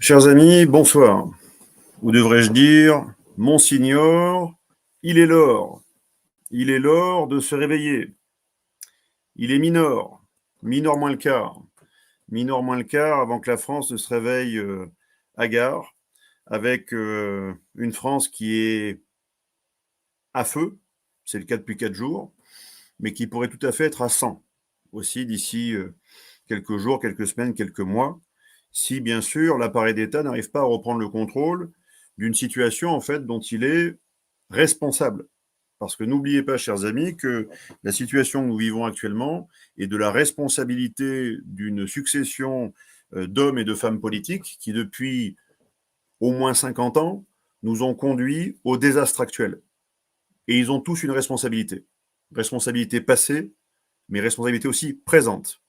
Chers amis, bonsoir. Ou devrais-je dire, Monsignor, il est l'heure. Il est l'heure de se réveiller. Il est minor moins le quart. Minor moins le quart avant que la France ne se réveille hagard, avec une France qui est à feu, c'est le cas depuis 4 jours, mais qui pourrait tout à fait être à 100 aussi d'ici quelques jours, quelques semaines, quelques mois, si bien sûr l'appareil d'État n'arrive pas à reprendre le contrôle d'une situation en fait dont il est responsable. Parce que n'oubliez pas, chers amis, que la situation que nous vivons actuellement est de la responsabilité d'une succession d'hommes et de femmes politiques qui, depuis au moins 50 ans, nous ont conduits au désastre actuel. Et ils ont tous une responsabilité. Responsabilité passée, mais responsabilité aussi présente.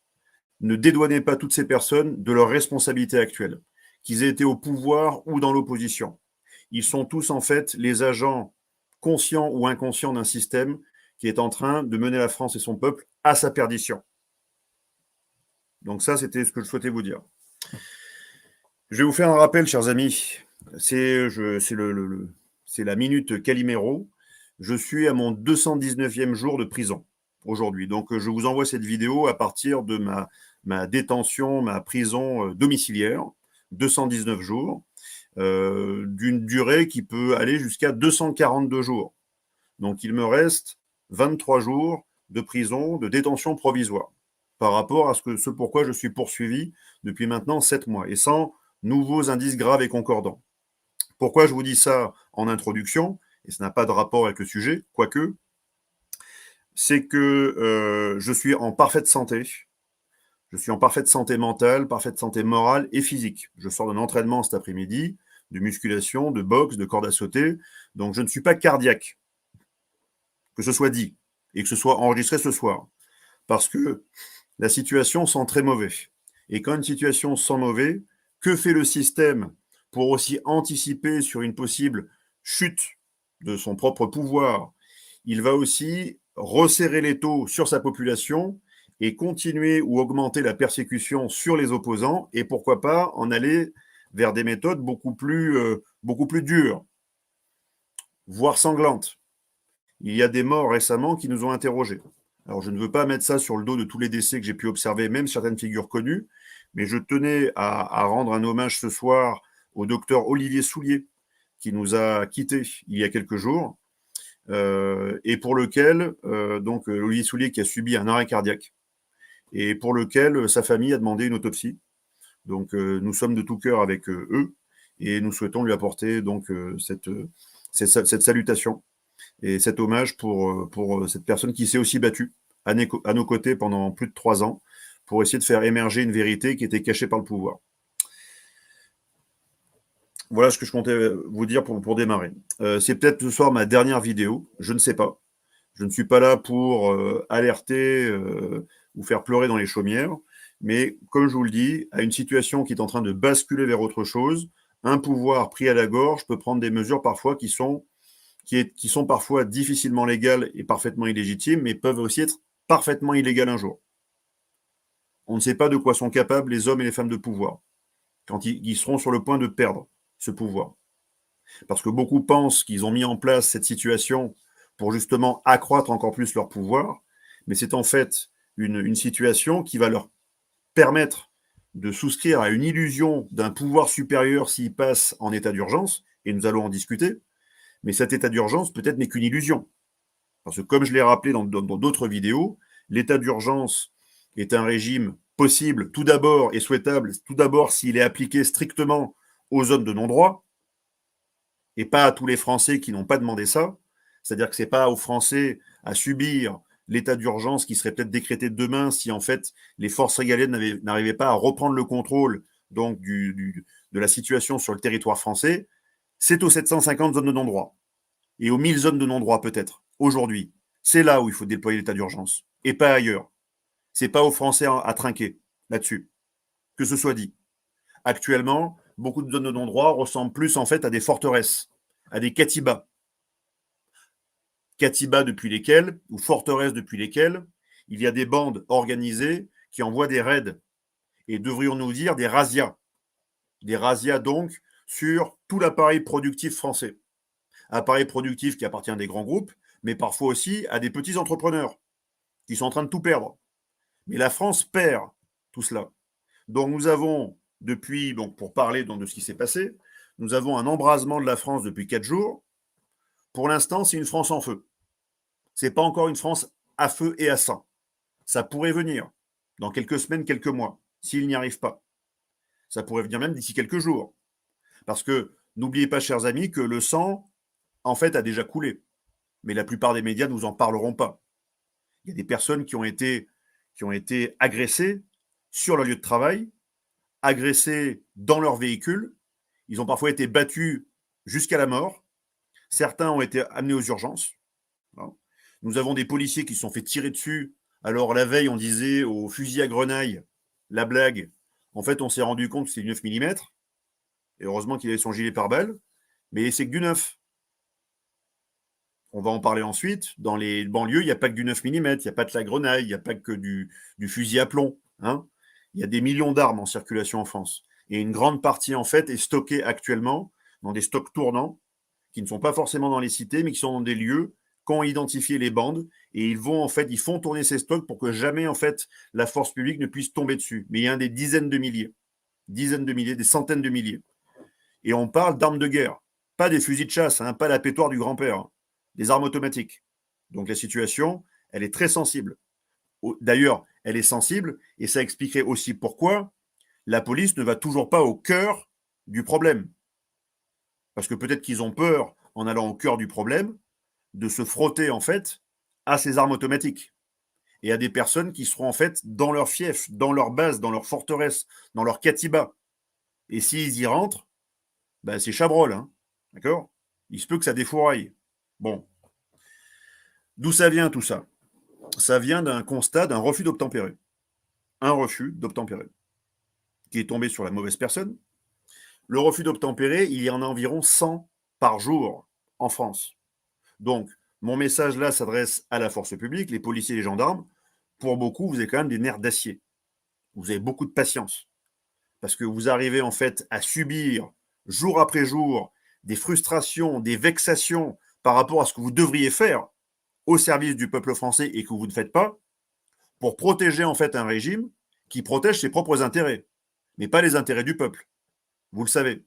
Ne dédouanez pas toutes ces personnes de leur responsabilité actuelle, qu'ils aient été au pouvoir ou dans l'opposition. Ils sont tous en fait les agents conscients ou inconscients d'un système qui est en train de mener la France et son peuple à sa perdition. Donc ça, c'était ce que je souhaitais vous dire. Je vais vous faire un rappel, chers amis. C'est la minute Calimero. Je suis à mon 219e jour de prison aujourd'hui. Donc je vous envoie cette vidéo à partir de ma détention, ma prison domiciliaire, 219 jours, d'une durée qui peut aller jusqu'à 242 jours. Donc il me reste 23 jours de prison, de détention provisoire, par rapport à ce pourquoi je suis poursuivi depuis maintenant 7 mois, et sans nouveaux indices graves et concordants. Pourquoi je vous dis ça en introduction, et ça n'a pas de rapport avec le sujet, quoique, c'est que je suis en parfaite santé. Je suis en parfaite santé mentale, parfaite santé morale et physique. Je sors d'un entraînement cet après-midi, de musculation, de boxe, de corde à sauter. Donc je ne suis pas cardiaque, que ce soit dit, et que ce soit enregistré ce soir. Parce que la situation sent très mauvais. Et quand une situation sent mauvais, que fait le système pour aussi anticiper sur une possible chute de son propre pouvoir? Il va aussi resserrer les taux sur sa population et continuer ou augmenter la persécution sur les opposants, et pourquoi pas en aller vers des méthodes beaucoup plus dures, voire sanglantes. Il y a des morts récemment qui nous ont interrogés. Alors, je ne veux pas mettre ça sur le dos de tous les décès que j'ai pu observer, même certaines figures connues, mais je tenais à rendre un hommage ce soir au docteur Olivier Soulier, qui nous a quittés il y a quelques jours, et pour lequel, Olivier Soulier qui a subi un arrêt cardiaque, et pour lequel sa famille a demandé une autopsie. Donc, nous sommes de tout cœur avec eux, et nous souhaitons lui apporter donc cette salutation et cet hommage pour cette personne qui s'est aussi battue à nos côtés pendant plus de 3 ans pour essayer de faire émerger une vérité qui était cachée par le pouvoir. Voilà ce que je comptais vous dire pour démarrer. C'est peut-être ce soir ma dernière vidéo, je ne sais pas. Je ne suis pas là pour alerter ou faire pleurer dans les chaumières, mais comme je vous le dis, à une situation qui est en train de basculer vers autre chose, un pouvoir pris à la gorge peut prendre des mesures parfois qui sont parfois difficilement légales et parfaitement illégitimes, mais peuvent aussi être parfaitement illégales un jour. On ne sait pas de quoi sont capables les hommes et les femmes de pouvoir quand ils seront sur le point de perdre ce pouvoir. Parce que beaucoup pensent qu'ils ont mis en place cette situation pour justement accroître encore plus leur pouvoir, mais c'est en fait une situation qui va leur permettre de souscrire à une illusion d'un pouvoir supérieur s'ils passent en état d'urgence, et nous allons en discuter, mais cet état d'urgence peut-être n'est qu'une illusion. Parce que comme je l'ai rappelé dans d'autres vidéos, l'état d'urgence est un régime possible tout d'abord et souhaitable, tout d'abord s'il est appliqué strictement aux zones de non-droit, et pas à tous les Français qui n'ont pas demandé ça. C'est-à-dire que ce n'est pas aux Français à subir l'état d'urgence qui serait peut-être décrété demain si en fait les forces régaliennes n'arrivaient pas à reprendre le contrôle donc de la situation sur le territoire français. C'est aux 750 zones de non-droit et aux 1000 zones de non-droit peut-être aujourd'hui. C'est là où il faut déployer l'état d'urgence et pas ailleurs. C'est pas aux Français à trinquer là-dessus. Que ce soit dit. Actuellement, beaucoup de zones de non-droit ressemblent plus en fait à des forteresses, à des katibas. Katibas depuis lesquelles, ou forteresses depuis lesquelles, il y a des bandes organisées qui envoient des raids, et devrions-nous dire des razzias. Des razzias donc sur tout l'appareil productif français. Appareil productif qui appartient à des grands groupes, mais parfois aussi à des petits entrepreneurs qui sont en train de tout perdre. Mais la France perd tout cela. Donc nous avons, depuis, donc pour parler donc, de ce qui s'est passé, nous avons un embrasement de la France depuis 4 jours. Pour l'instant, c'est une France en feu. Ce n'est pas encore une France à feu et à sang. Ça pourrait venir dans quelques semaines, quelques mois, s'il n'y arrive pas. Ça pourrait venir même d'ici quelques jours. Parce que n'oubliez pas, chers amis, que le sang, en fait, a déjà coulé. Mais la plupart des médias ne nous en parleront pas. Il y a des personnes qui ont été agressées sur leur lieu de travail, agressées dans leur véhicule. Ils ont parfois été battus jusqu'à la mort. Certains ont été amenés aux urgences. Nous avons des policiers qui se sont fait tirer dessus. Alors la veille, on disait au fusil à grenaille, la blague. En fait, on s'est rendu compte que c'était du 9 mm. Et heureusement qu'il avait son gilet pare-balles. Mais c'est que du 9. On va en parler ensuite. Dans les banlieues, il n'y a pas que du 9 mm, il n'y a pas que la grenaille, il n'y a pas que du fusil à plomb. Hein. Il y a des millions d'armes en circulation en France. Et une grande partie, en fait, est stockée actuellement dans des stocks tournants qui ne sont pas forcément dans les cités, mais qui sont dans des lieux qu'ont identifié les bandes. Et ils font tourner ces stocks pour que jamais, en fait, la force publique ne puisse tomber dessus. Mais il y a des dizaines de milliers, des centaines de milliers. Et on parle d'armes de guerre. Pas des fusils de chasse, hein, pas la pétoire du grand-père. Hein. Des armes automatiques. Donc la situation, elle est très sensible. D'ailleurs, elle est sensible et ça expliquerait aussi pourquoi la police ne va toujours pas au cœur du problème. Parce que peut-être qu'ils ont peur, en allant au cœur du problème, de se frotter en fait à ces armes automatiques et à des personnes qui seront en fait dans leur fief, dans leur base, dans leur forteresse, dans leur katiba. Et s'ils y rentrent, ben c'est chabrol, hein, d'accord. Il se peut que ça défouraille. Bon. D'où ça vient tout ça? Ça vient d'un constat d'un refus d'obtempérer. Un refus d'obtempérer qui est tombé sur la mauvaise personne. Le refus d'obtempérer, il y en a environ 100 par jour en France. Donc, mon message là s'adresse à la force publique, les policiers et les gendarmes. Pour beaucoup, vous avez quand même des nerfs d'acier. Vous avez beaucoup de patience. Parce que vous arrivez en fait à subir jour après jour des frustrations, des vexations par rapport à ce que vous devriez faire au service du peuple français et que vous ne faites pas, pour protéger en fait un régime qui protège ses propres intérêts, mais pas les intérêts du peuple. Vous le savez.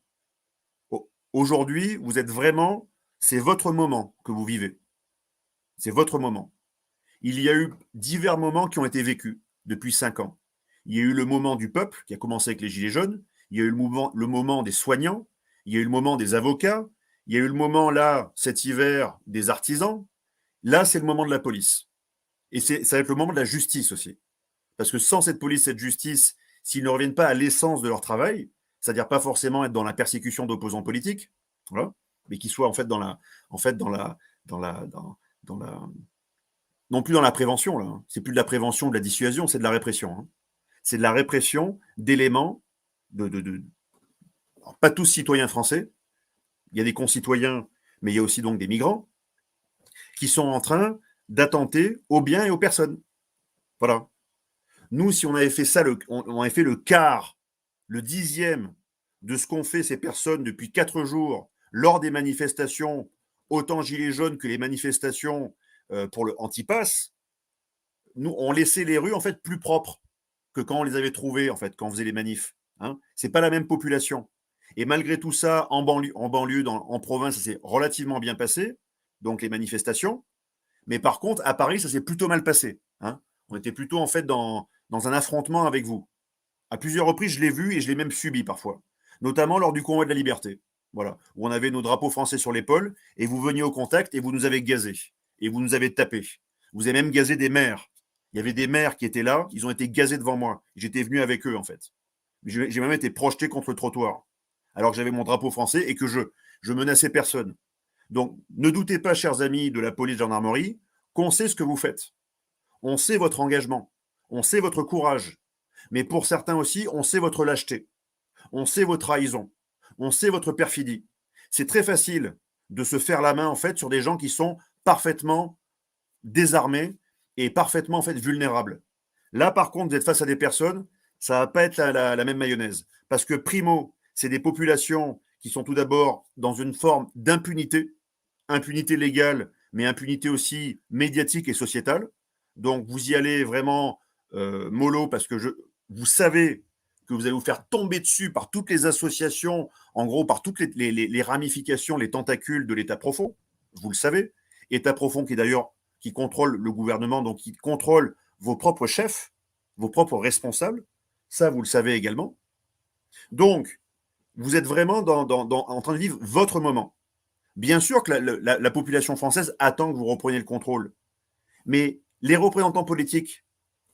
Aujourd'hui, vous êtes vraiment, c'est votre moment que vous vivez. C'est votre moment. Il y a eu divers moments qui ont été vécus depuis 5 ans. Il y a eu le moment du peuple qui a commencé avec les Gilets jaunes, il y a eu le moment des soignants, il y a eu le moment des avocats, il y a eu le moment là, cet hiver, des artisans. Là, c'est le moment de la police. Et ça va être le moment de la justice aussi. Parce que sans cette police, cette justice, s'ils ne reviennent pas à l'essence de leur travail, c'est-à-dire pas forcément être dans la persécution d'opposants politiques, voilà, mais qu'ils soient en fait non plus dans la prévention là. Hein. C'est plus de la prévention, de la dissuasion, c'est de la répression. Hein. C'est de la répression d'éléments alors, pas tous citoyens français. Il y a des concitoyens, mais il y a aussi donc des migrants qui sont en train d'attenter aux biens et aux personnes. Voilà. Nous, si on avait fait ça, on avait fait le quart, le 10e de ce qu'ont fait ces personnes depuis 4 jours lors des manifestations, autant gilets jaunes que les manifestations pour le anti-pass, nous, on laissait les rues en fait plus propres que quand on les avait trouvées, en fait, quand on faisait les manifs. Hein. C'est pas la même population. Et malgré tout ça, en banlieue, en province, ça s'est relativement bien passé, donc les manifestations. Mais par contre, à Paris, ça s'est plutôt mal passé. Hein. On était plutôt en fait dans un affrontement avec vous. À plusieurs reprises, je l'ai vu et je l'ai même subi parfois, notamment lors du convoi de la liberté. Voilà, où on avait nos drapeaux français sur l'épaule et vous veniez au contact et vous nous avez gazés et vous nous avez tapés. Vous avez même gazé des maires. Il y avait des maires qui étaient là, ils ont été gazés devant moi. J'étais venu avec eux en fait. J'ai même été projeté contre le trottoir, alors que j'avais mon drapeau français et que je menaçais personne. Donc, ne doutez pas, chers amis de la police gendarmerie, qu'on sait ce que vous faites. On sait votre engagement, on sait votre courage, mais pour certains aussi, on sait votre lâcheté, on sait vos trahisons, on sait votre perfidie. C'est très facile de se faire la main en fait sur des gens qui sont parfaitement désarmés et parfaitement en fait vulnérables. Là, par contre, vous êtes face à des personnes, ça va pas être la même mayonnaise. Parce que primo, c'est des populations qui sont tout d'abord dans une forme d'impunité, impunité légale, mais impunité aussi médiatique et sociétale. Donc vous y allez vraiment mollo parce que vous savez que vous allez vous faire tomber dessus par toutes les associations, en gros par toutes les ramifications, les tentacules de l'État profond. Vous le savez. État profond qui d'ailleurs qui contrôle le gouvernement, donc qui contrôle vos propres chefs, vos propres responsables. Ça, vous le savez également. Donc, vous êtes vraiment en train de vivre votre moment. Bien sûr que la population française attend que vous repreniez le contrôle. Mais les représentants politiques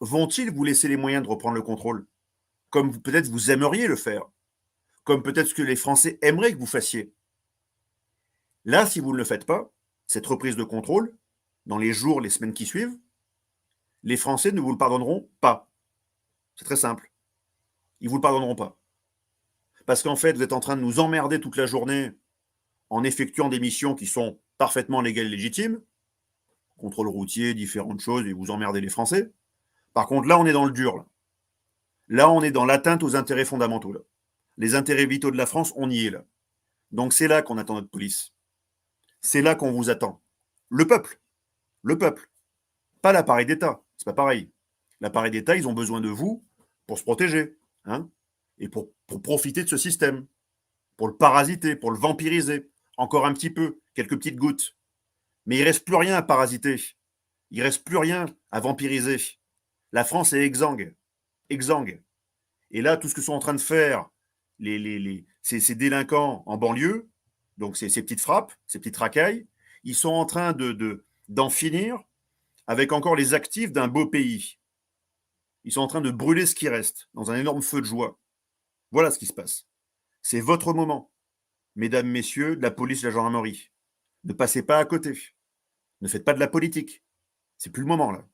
vont-ils vous laisser les moyens de reprendre le contrôle? Comme peut-être vous aimeriez le faire. Comme peut-être ce que les Français aimeraient que vous fassiez. Là, si vous ne le faites pas, cette reprise de contrôle, dans les jours, les semaines qui suivent, les Français ne vous le pardonneront pas. C'est très simple. Ils ne vous le pardonneront pas. Parce qu'en fait, vous êtes en train de nous emmerder toute la journée en effectuant des missions qui sont parfaitement légales et légitimes, contrôle routier, différentes choses, et vous emmerdez les Français. Par contre, là, on est dans le dur. Là, on est dans l'atteinte aux intérêts fondamentaux. Là. Les intérêts vitaux de la France, on y est là. Donc c'est là qu'on attend notre police. C'est là qu'on vous attend. Le peuple. Le peuple. Pas l'appareil d'État. C'est pas pareil. L'appareil d'État, ils ont besoin de vous pour se protéger. Hein, et pour profiter de ce système. Pour le parasiter, pour le vampiriser. Encore un petit peu, quelques petites gouttes. Mais il ne reste plus rien à parasiter. Il ne reste plus rien à vampiriser. La France est exsangue. Exsangue. Et là, tout ce que sont en train de faire ces délinquants en banlieue, donc ces petites frappes, ces petites racailles, ils sont en train d'en finir avec encore les actifs d'un beau pays. Ils sont en train de brûler ce qui reste dans un énorme feu de joie. Voilà ce qui se passe. C'est votre moment, mesdames, messieurs, de la police, de la gendarmerie. Ne passez pas à côté. Ne faites pas de la politique. C'est plus le moment, là.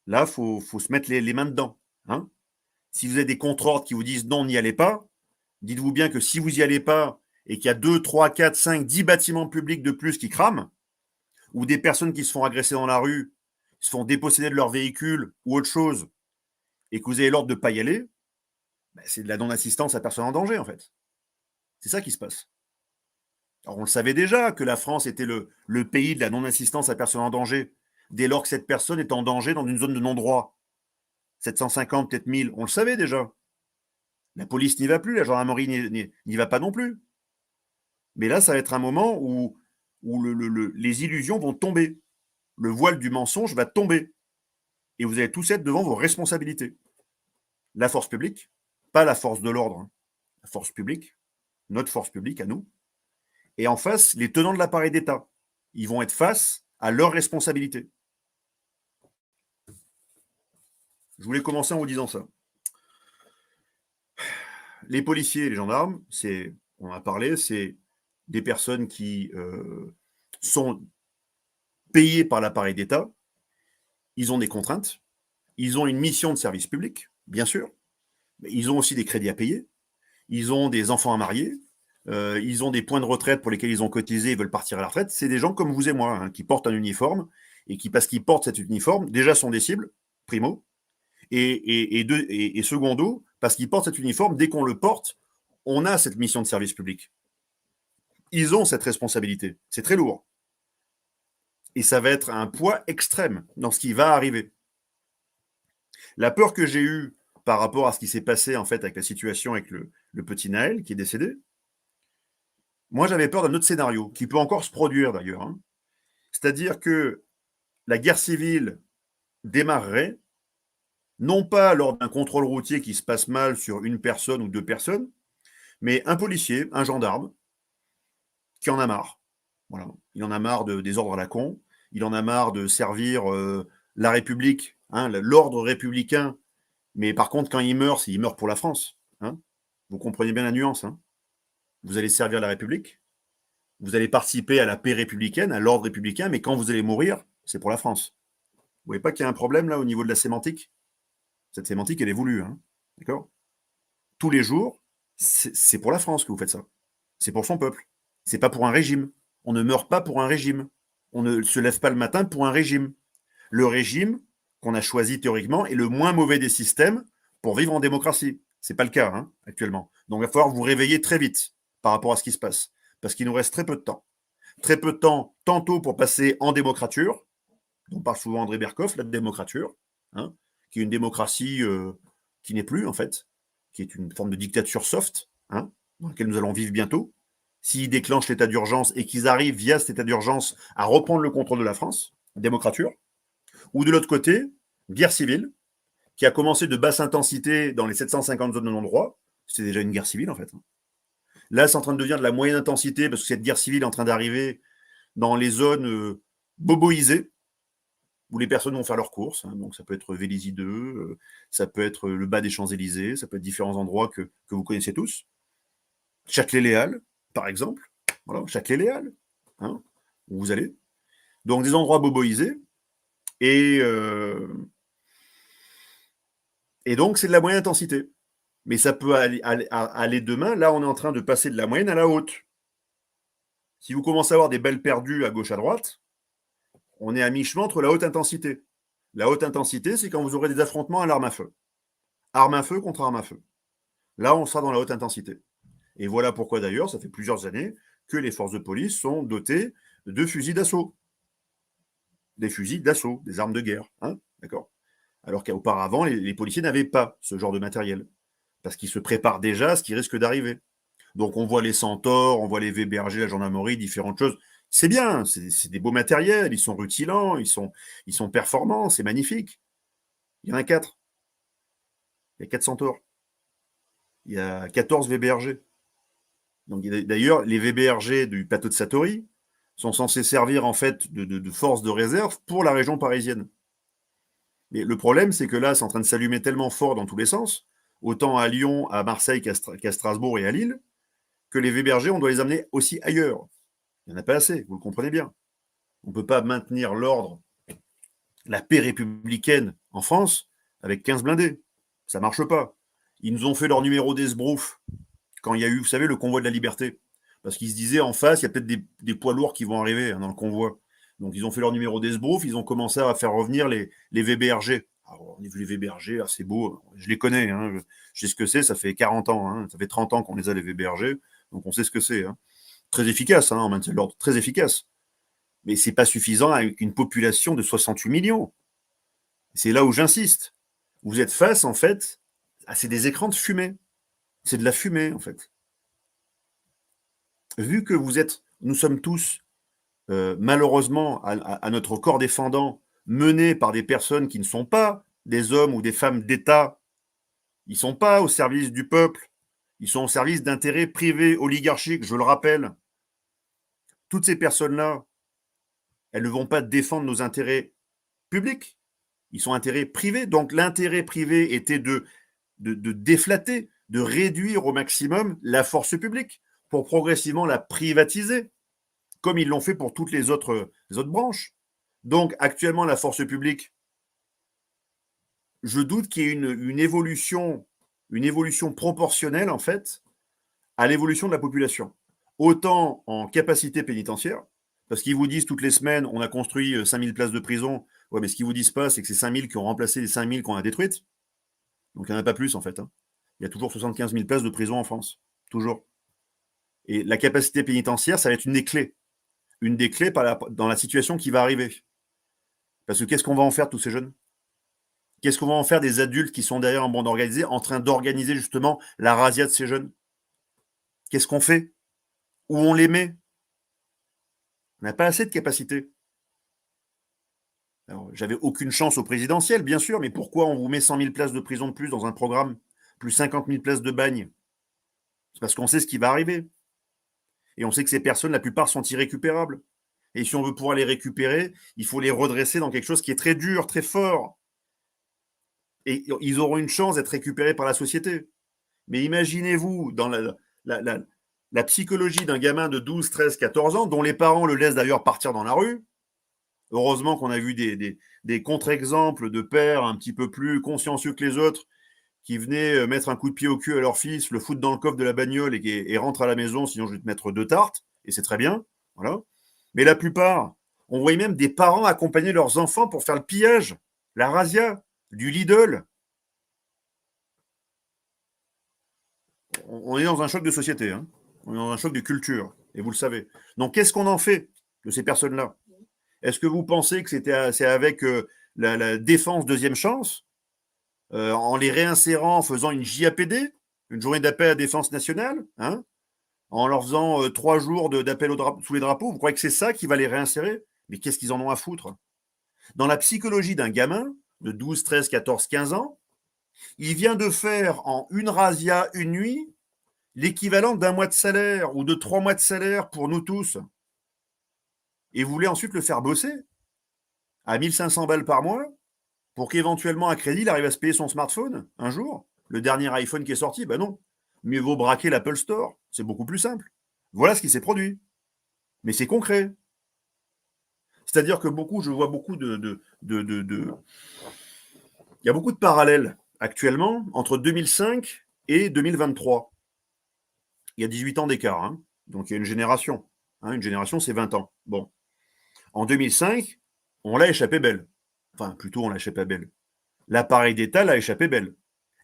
Là, il faut se mettre les mains dedans. Hein. Si vous avez des contre-ordres qui vous disent non, n'y allez pas, dites-vous bien que si vous n'y allez pas et qu'il y a 2, 3, 4, 5, 10 bâtiments publics de plus qui crament, ou des personnes qui se font agresser dans la rue, se font déposséder de leur véhicule ou autre chose, et que vous avez l'ordre de ne pas y aller, ben c'est de la non-assistance à personne en danger, en fait. C'est ça qui se passe. Alors, on le savait déjà que la France était le pays de la non-assistance à personne en danger, dès lors que cette personne est en danger dans une zone de non-droit. 750, peut-être 1000, on le savait déjà. La police n'y va plus, la gendarmerie n'y va pas non plus. Mais là, ça va être un moment où les illusions vont tomber. Le voile du mensonge va tomber. Et vous allez tous être devant vos responsabilités. La force publique, pas la force de l'ordre, hein. La force publique, notre force publique à nous. Et en face, les tenants de l'appareil d'État. Ils vont être face à leurs responsabilités. Je voulais commencer en vous disant ça. Les policiers et les gendarmes, on a parlé, c'est des personnes qui sont payées par l'appareil d'État. Ils ont des contraintes. Ils ont une mission de service public, bien sûr. Mais ils ont aussi des crédits à payer. Ils ont des enfants à marier. Ils ont des points de retraite pour lesquels ils ont cotisé et veulent partir à la retraite. C'est des gens comme vous et moi, hein, qui portent un uniforme et qui, parce qu'ils portent cet uniforme, déjà sont des cibles, primo. Et secondo, parce qu'ils portent cet uniforme, dès qu'on le porte, on a cette mission de service public. Ils ont cette responsabilité. C'est très lourd. Et ça va être un poids extrême dans ce qui va arriver. La peur que j'ai eue par rapport à ce qui s'est passé en fait avec la situation avec le petit Naël qui est décédé, moi j'avais peur d'un autre scénario qui peut encore se produire d'ailleurs. Hein. C'est-à-dire que la guerre civile démarrerait non pas lors d'un contrôle routier qui se passe mal sur une personne ou deux personnes, mais un policier, un gendarme, qui en a marre. Voilà. Il en a marre des ordres à la con, il en a marre de servir la République, hein, l'ordre républicain, mais par contre, quand il meurt pour la France. Hein. Vous comprenez bien la nuance. Hein. Vous allez servir la République, vous allez participer à la paix républicaine, à l'ordre républicain, mais quand vous allez mourir, c'est pour la France. Vous voyez pas qu'il y a un problème là au niveau de la sémantique? Cette sémantique, elle est voulue. Hein. D'accord? Tous les jours, c'est pour la France que vous faites ça. C'est pour son peuple. C'est pas pour un régime. On ne meurt pas pour un régime. On ne se lève pas le matin pour un régime. Le régime qu'on a choisi théoriquement est le moins mauvais des systèmes pour vivre en démocratie. Ce n'est pas le cas actuellement. Donc il va falloir vous réveiller très vite par rapport à ce qui se passe. Parce qu'il nous reste très peu de temps. Très peu de temps, tantôt pour passer en démocrature. On parle souvent André Berkoff, la démocrature, qui est une démocratie qui n'est plus, en fait, qui est une forme de dictature soft, dans laquelle nous allons vivre bientôt. S'ils déclenchent l'état d'urgence et qu'ils arrivent, via cet état d'urgence, à reprendre le contrôle de la France, démocrature. Ou de l'autre côté, guerre civile, qui a commencé de basse intensité dans les 750 zones de non-droit. C'était déjà une guerre civile, en fait. Là, c'est en train de devenir de la moyenne intensité, parce que cette guerre civile est en train d'arriver dans les zones boboisées, où les personnes vont faire leurs courses. Donc ça peut être Vélizy 2, ça peut être le bas des Champs-Élysées, ça peut être différents endroits que vous connaissez tous. Châtelet-Léal, par exemple. Voilà, Châtelet-Léal, où vous allez. Donc des endroits boboisés. Et donc c'est de la moyenne intensité. Mais ça peut aller demain. Là, on est en train de passer de la moyenne à la haute. Si vous commencez à avoir des balles perdues à gauche, à droite, on est à mi-chemin entre la haute intensité. La haute intensité, c'est quand vous aurez des affrontements à l'arme à feu. Arme à feu contre arme à feu. Là, on sera dans la haute intensité. Et voilà pourquoi d'ailleurs, ça fait plusieurs années que les forces de police sont dotées de fusils d'assaut. Des fusils d'assaut, des armes de guerre. D'accord. Alors qu'auparavant, les policiers n'avaient pas ce genre de matériel. Parce qu'ils se préparent déjà à ce qui risque d'arriver. Donc on voit les centaures, on voit les VBRG, la gendarmerie, différentes choses. C'est bien, c'est des beaux matériels, ils sont rutilants, ils sont performants, c'est magnifique. Il y en a 4. Il y a 4 centaures. Il y a 14 VBRG. Donc, d'ailleurs, les VBRG du plateau de Satory sont censés servir en fait de force de réserve pour la région parisienne. Mais le problème, c'est que là, c'est en train de s'allumer tellement fort dans tous les sens, autant à Lyon, à Marseille qu'à Strasbourg et à Lille, que les VBRG, on doit les amener aussi ailleurs. Il n'y en a pas assez, vous le comprenez bien. On ne peut pas maintenir l'ordre, la paix républicaine en France avec 15 blindés. Ça ne marche pas. Ils nous ont fait leur numéro d'esbrouf quand il y a eu, vous savez, le convoi de la liberté. Parce qu'ils se disaient, en face, il y a peut-être des poids lourds qui vont arriver dans le convoi. Donc, ils ont fait leur numéro d'esbrouf, ils ont commencé à faire revenir les VBRG. Alors, on a vu les VBRG, c'est beau, je les connais, je sais ce que c'est, ça fait 40 ans, ça fait 30 ans qu'on les a, les VBRG, donc on sait ce que c'est. Très efficace, en maintien de l'ordre, très efficace. Mais c'est pas suffisant avec une population de 68 millions. C'est là où j'insiste. Vous êtes face, en fait, c'est des écrans de fumée. C'est de la fumée, en fait. Vu que nous sommes tous, malheureusement, à notre corps défendant, menés par des personnes qui ne sont pas des hommes ou des femmes d'État, ils ne sont pas au service du peuple, ils sont au service d'intérêts privés, oligarchiques, je le rappelle. Toutes ces personnes-là, elles ne vont pas défendre nos intérêts publics, ils sont intérêts privés. Donc l'intérêt privé était de déflater, de réduire au maximum la force publique pour progressivement la privatiser, comme ils l'ont fait pour toutes les autres branches. Donc actuellement, la force publique, je doute qu'il y ait une évolution proportionnelle en fait à l'évolution de la population. Autant en capacité pénitentiaire, parce qu'ils vous disent toutes les semaines, on a construit 5000 places de prison. Ouais, mais ce qu'ils vous disent pas, c'est que c'est 5000 qui ont remplacé les 5000 qu'on a détruites. Donc il n'y en a pas plus en fait. Il y a toujours 75 000 places de prison en France. Toujours. Et la capacité pénitentiaire, ça va être une des clés. Une des clés dans la situation qui va arriver. Parce que qu'est-ce qu'on va en faire de tous ces jeunes? Qu'est-ce qu'on va en faire des adultes qui sont derrière en bande organisée, en train d'organiser justement la razzia de ces jeunes? Qu'est-ce qu'on fait? Où on les met? On n'a pas assez de capacité. Alors, j'avais aucune chance au présidentiel, bien sûr, mais pourquoi on vous met 100 000 places de prison de plus dans un programme, plus 50 000 places de bagne? C'est parce qu'on sait ce qui va arriver. Et on sait que ces personnes, la plupart, sont irrécupérables. Et si on veut pouvoir les récupérer, il faut les redresser dans quelque chose qui est très dur, très fort. Et ils auront une chance d'être récupérés par la société. Mais imaginez-vous, dans la psychologie d'un gamin de 12, 13, 14 ans, dont les parents le laissent d'ailleurs partir dans la rue. Heureusement qu'on a vu des contre-exemples de pères un petit peu plus consciencieux que les autres, qui venaient mettre un coup de pied au cul à leur fils, le foutre dans le coffre de la bagnole et rentre à la maison, sinon je vais te mettre 2 tartes, et c'est très bien. Voilà. Mais la plupart, on voyait même des parents accompagner leurs enfants pour faire le pillage, la razzia, du Lidl. On est dans un choc de société, hein. On est dans un choc de culture, et vous le savez. Donc, qu'est-ce qu'on en fait de ces personnes-là? Est-ce que vous pensez que c'est avec la défense deuxième chance, en les réinsérant, en faisant une JAPD, une journée d'appel à défense nationale, hein, en leur faisant 3 jours d'appel sous les drapeaux? Vous croyez que c'est ça qui va les réinsérer? Mais qu'est-ce qu'ils en ont à foutre? Dans la psychologie d'un gamin de 12, 13, 14, 15 ans, il vient de faire en une razzia, une nuit, l'équivalent d'un mois de salaire ou de 3 mois de salaire pour nous tous. Et vous voulez ensuite le faire bosser à 1500 balles par mois pour qu'éventuellement à crédit, il arrive à se payer son smartphone un jour? Le dernier iPhone qui est sorti? Ben non. Mieux vaut braquer l'Apple Store. C'est beaucoup plus simple. Voilà ce qui s'est produit. Mais c'est concret. C'est-à-dire que je vois beaucoup il y a beaucoup de parallèles actuellement entre 2005 et 2023. Il y a 18 ans d'écart, hein. Donc il y a une génération. Hein, une génération, c'est 20 ans. Bon. En 2005, on l'a échappé belle. Enfin, plutôt, on l'a échappé belle. L'appareil d'État l'a échappé belle.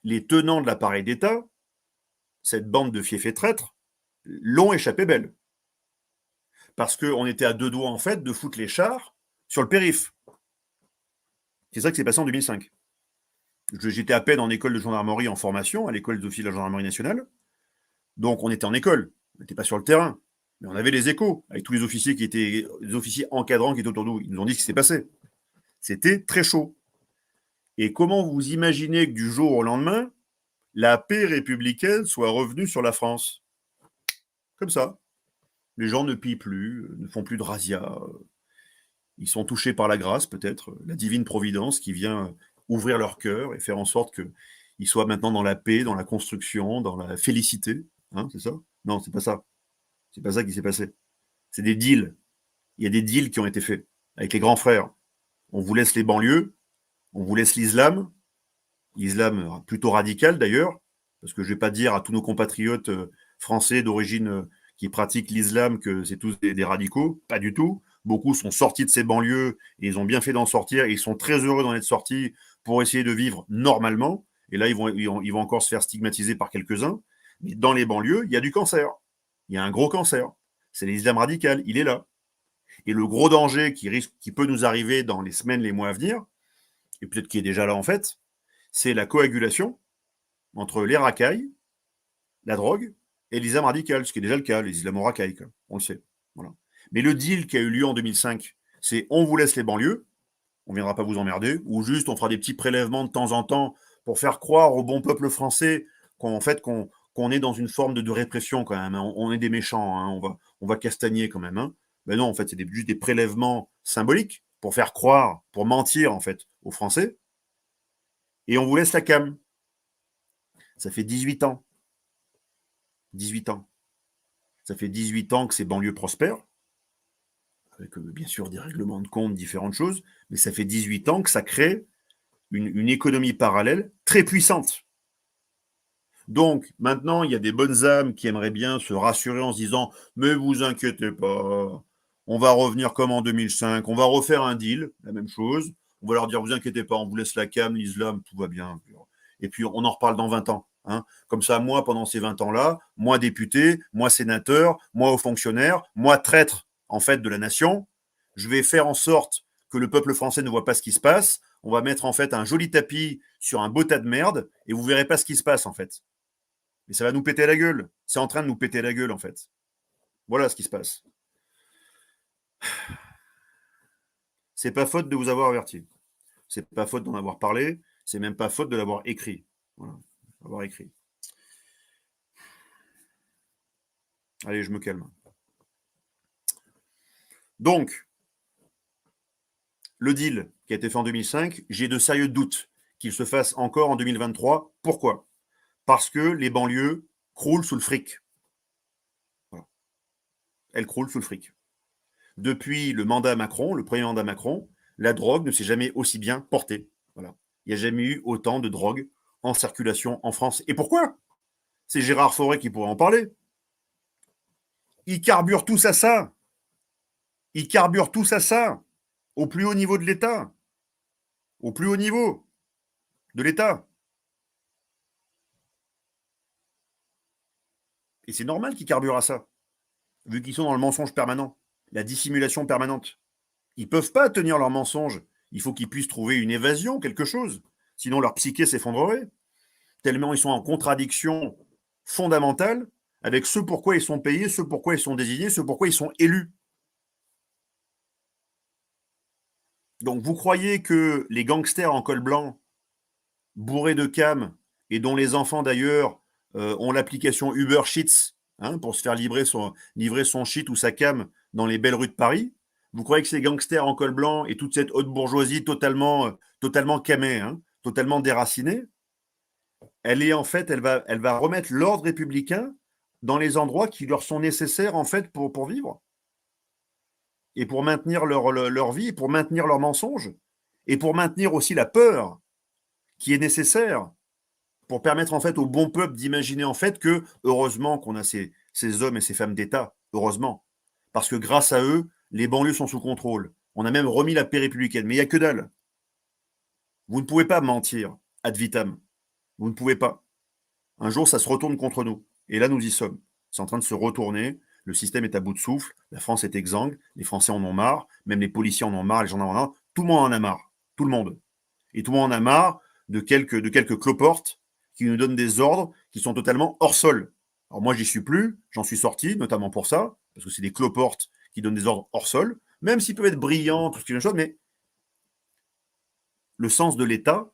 Les tenants de l'appareil d'État, cette bande de fiefs et traîtres, l'ont échappé belle. Parce qu'on était à deux doigts, en fait, de foutre les chars sur le périph'. C'est ça qui s'est passé en 2005. J'étais à peine en école de gendarmerie en formation, à l'école d'officier de la gendarmerie nationale. Donc on était en école, on n'était pas sur le terrain. Mais on avait les échos, avec tous les officiers les officiers encadrants qui étaient autour de nous. Ils nous ont dit ce qui s'est passé. C'était très chaud. Et comment vous imaginez que du jour au lendemain, la paix républicaine soit revenue sur la France? Comme ça. Les gens ne pillent plus, ne font plus de razzia. Ils sont touchés par la grâce, peut-être, la divine providence qui vient ouvrir leur cœur et faire en sorte qu'ils soient maintenant dans la paix, dans la construction, dans la félicité. Hein, c'est ça? Non, c'est pas ça. C'est pas ça qui s'est passé. C'est des deals. Il y a des deals qui ont été faits avec les grands frères. On vous laisse les banlieues, on vous laisse l'islam plutôt radical d'ailleurs, parce que je vais pas dire à tous nos compatriotes français d'origine qui pratiquent l'islam que c'est tous des radicaux, pas du tout. Beaucoup sont sortis de ces banlieues et ils ont bien fait d'en sortir et ils sont très heureux d'en être sortis pour essayer de vivre normalement. Et là, ils vont encore se faire stigmatiser par quelques-uns. Mais dans les banlieues, il y a du cancer. Il y a un gros cancer. C'est l'islam radical, il est là. Et le gros danger qui peut nous arriver dans les semaines, les mois à venir, et peut-être qui est déjà là en fait, c'est la coagulation entre les racailles, la drogue et l'islam radical, ce qui est déjà le cas, les islamo-racailles, on le sait. Voilà. Mais le deal qui a eu lieu en 2005, c'est on vous laisse les banlieues, on ne viendra pas vous emmerder, ou juste on fera des petits prélèvements de temps en temps pour faire croire au bon peuple français qu'on est dans une forme de répression quand même. Hein. On est des méchants, hein. On va castagner quand même. Hein. Mais non, en fait, c'est juste des prélèvements symboliques pour faire croire, pour mentir en fait aux Français. Et on vous laisse la cam. Ça fait 18 ans. 18 ans. Ça fait 18 ans que ces banlieues prospèrent, avec bien sûr des règlements de compte, différentes choses, mais ça fait 18 ans que ça crée une économie parallèle très puissante. Donc, maintenant, il y a des bonnes âmes qui aimeraient bien se rassurer en se disant « Mais vous inquiétez pas, on va revenir comme en 2005, on va refaire un deal, la même chose. On va leur dire « Vous inquiétez pas, on vous laisse la cam, l'islam, tout va bien. » Et puis, on en reparle dans 20 ans. Hein. Comme ça, moi, pendant ces 20 ans-là, moi député, moi sénateur, moi haut fonctionnaire, moi traître, en fait, de la nation, je vais faire en sorte que le peuple français ne voit pas ce qui se passe. On va mettre, en fait, un joli tapis sur un beau tas de merde et vous verrez pas ce qui se passe, en fait. Mais ça va nous péter la gueule. C'est en train de nous péter la gueule, en fait. Voilà ce qui se passe. C'est pas faute de vous avoir averti. C'est pas faute d'en avoir parlé. C'est même pas faute de l'avoir écrit. Voilà. Avoir écrit. Allez, je me calme. Donc, le deal qui a été fait en 2005, j'ai de sérieux doutes qu'il se fasse encore en 2023. Pourquoi? Parce que les banlieues croulent sous le fric. Voilà. Elles croulent sous le fric. Depuis le mandat Macron, le premier mandat Macron, la drogue ne s'est jamais aussi bien portée. Voilà. Il n'y a jamais eu autant de drogue en circulation en France. Et pourquoi? C'est Gérard Fauré qui pourrait en parler. Ils carburent tous à ça. Ils carburent tous à ça. Au plus haut niveau de l'État. Au plus haut niveau de l'État. Et c'est normal qu'ils carburent à ça, vu qu'ils sont dans le mensonge permanent, la dissimulation permanente. Ils ne peuvent pas tenir leur mensonge. Il faut qu'ils puissent trouver une évasion, quelque chose. Sinon, leur psyché s'effondrerait. Tellement ils sont en contradiction fondamentale avec ce pourquoi ils sont payés, ce pourquoi ils sont désignés, ce pourquoi ils sont élus. Donc vous croyez que les gangsters en col blanc, bourrés de cam, et dont les enfants d'ailleurs ont l'application Uber Sheets pour se faire livrer son shit ou sa cam dans les belles rues de Paris, vous croyez que ces gangsters en col blanc et toute cette haute bourgeoisie totalement camée, totalement déracinée, elle est en fait, elle va remettre l'ordre républicain dans les endroits qui leur sont nécessaires en fait pour vivre et pour maintenir leur vie, pour maintenir leurs mensonges et pour maintenir aussi la peur qui est nécessaire pour permettre en fait au bon peuple d'imaginer en fait que heureusement qu'on a ces hommes et ces femmes d'État, heureusement, parce que grâce à eux, les banlieues sont sous contrôle. On a même remis la paix républicaine, mais il n'y a que dalle. Vous ne pouvez pas mentir ad vitam. Vous ne pouvez pas. Un jour, ça se retourne contre nous. Et là, nous y sommes. C'est en train de se retourner. Le système est à bout de souffle. La France est exsangue. Les Français en ont marre. Même les policiers en ont marre. Les gendarmes en ont marre. Tout le monde en a marre. Tout le monde. Et tout le monde en a marre de quelques cloportes qui nous donnent des ordres qui sont totalement hors sol. Alors moi, j'y suis plus. J'en suis sorti, notamment pour ça. Parce que c'est des cloportes qui donnent des ordres hors sol. Même s'ils peuvent être brillants, tout ce qui est une chose, mais le sens de l'État,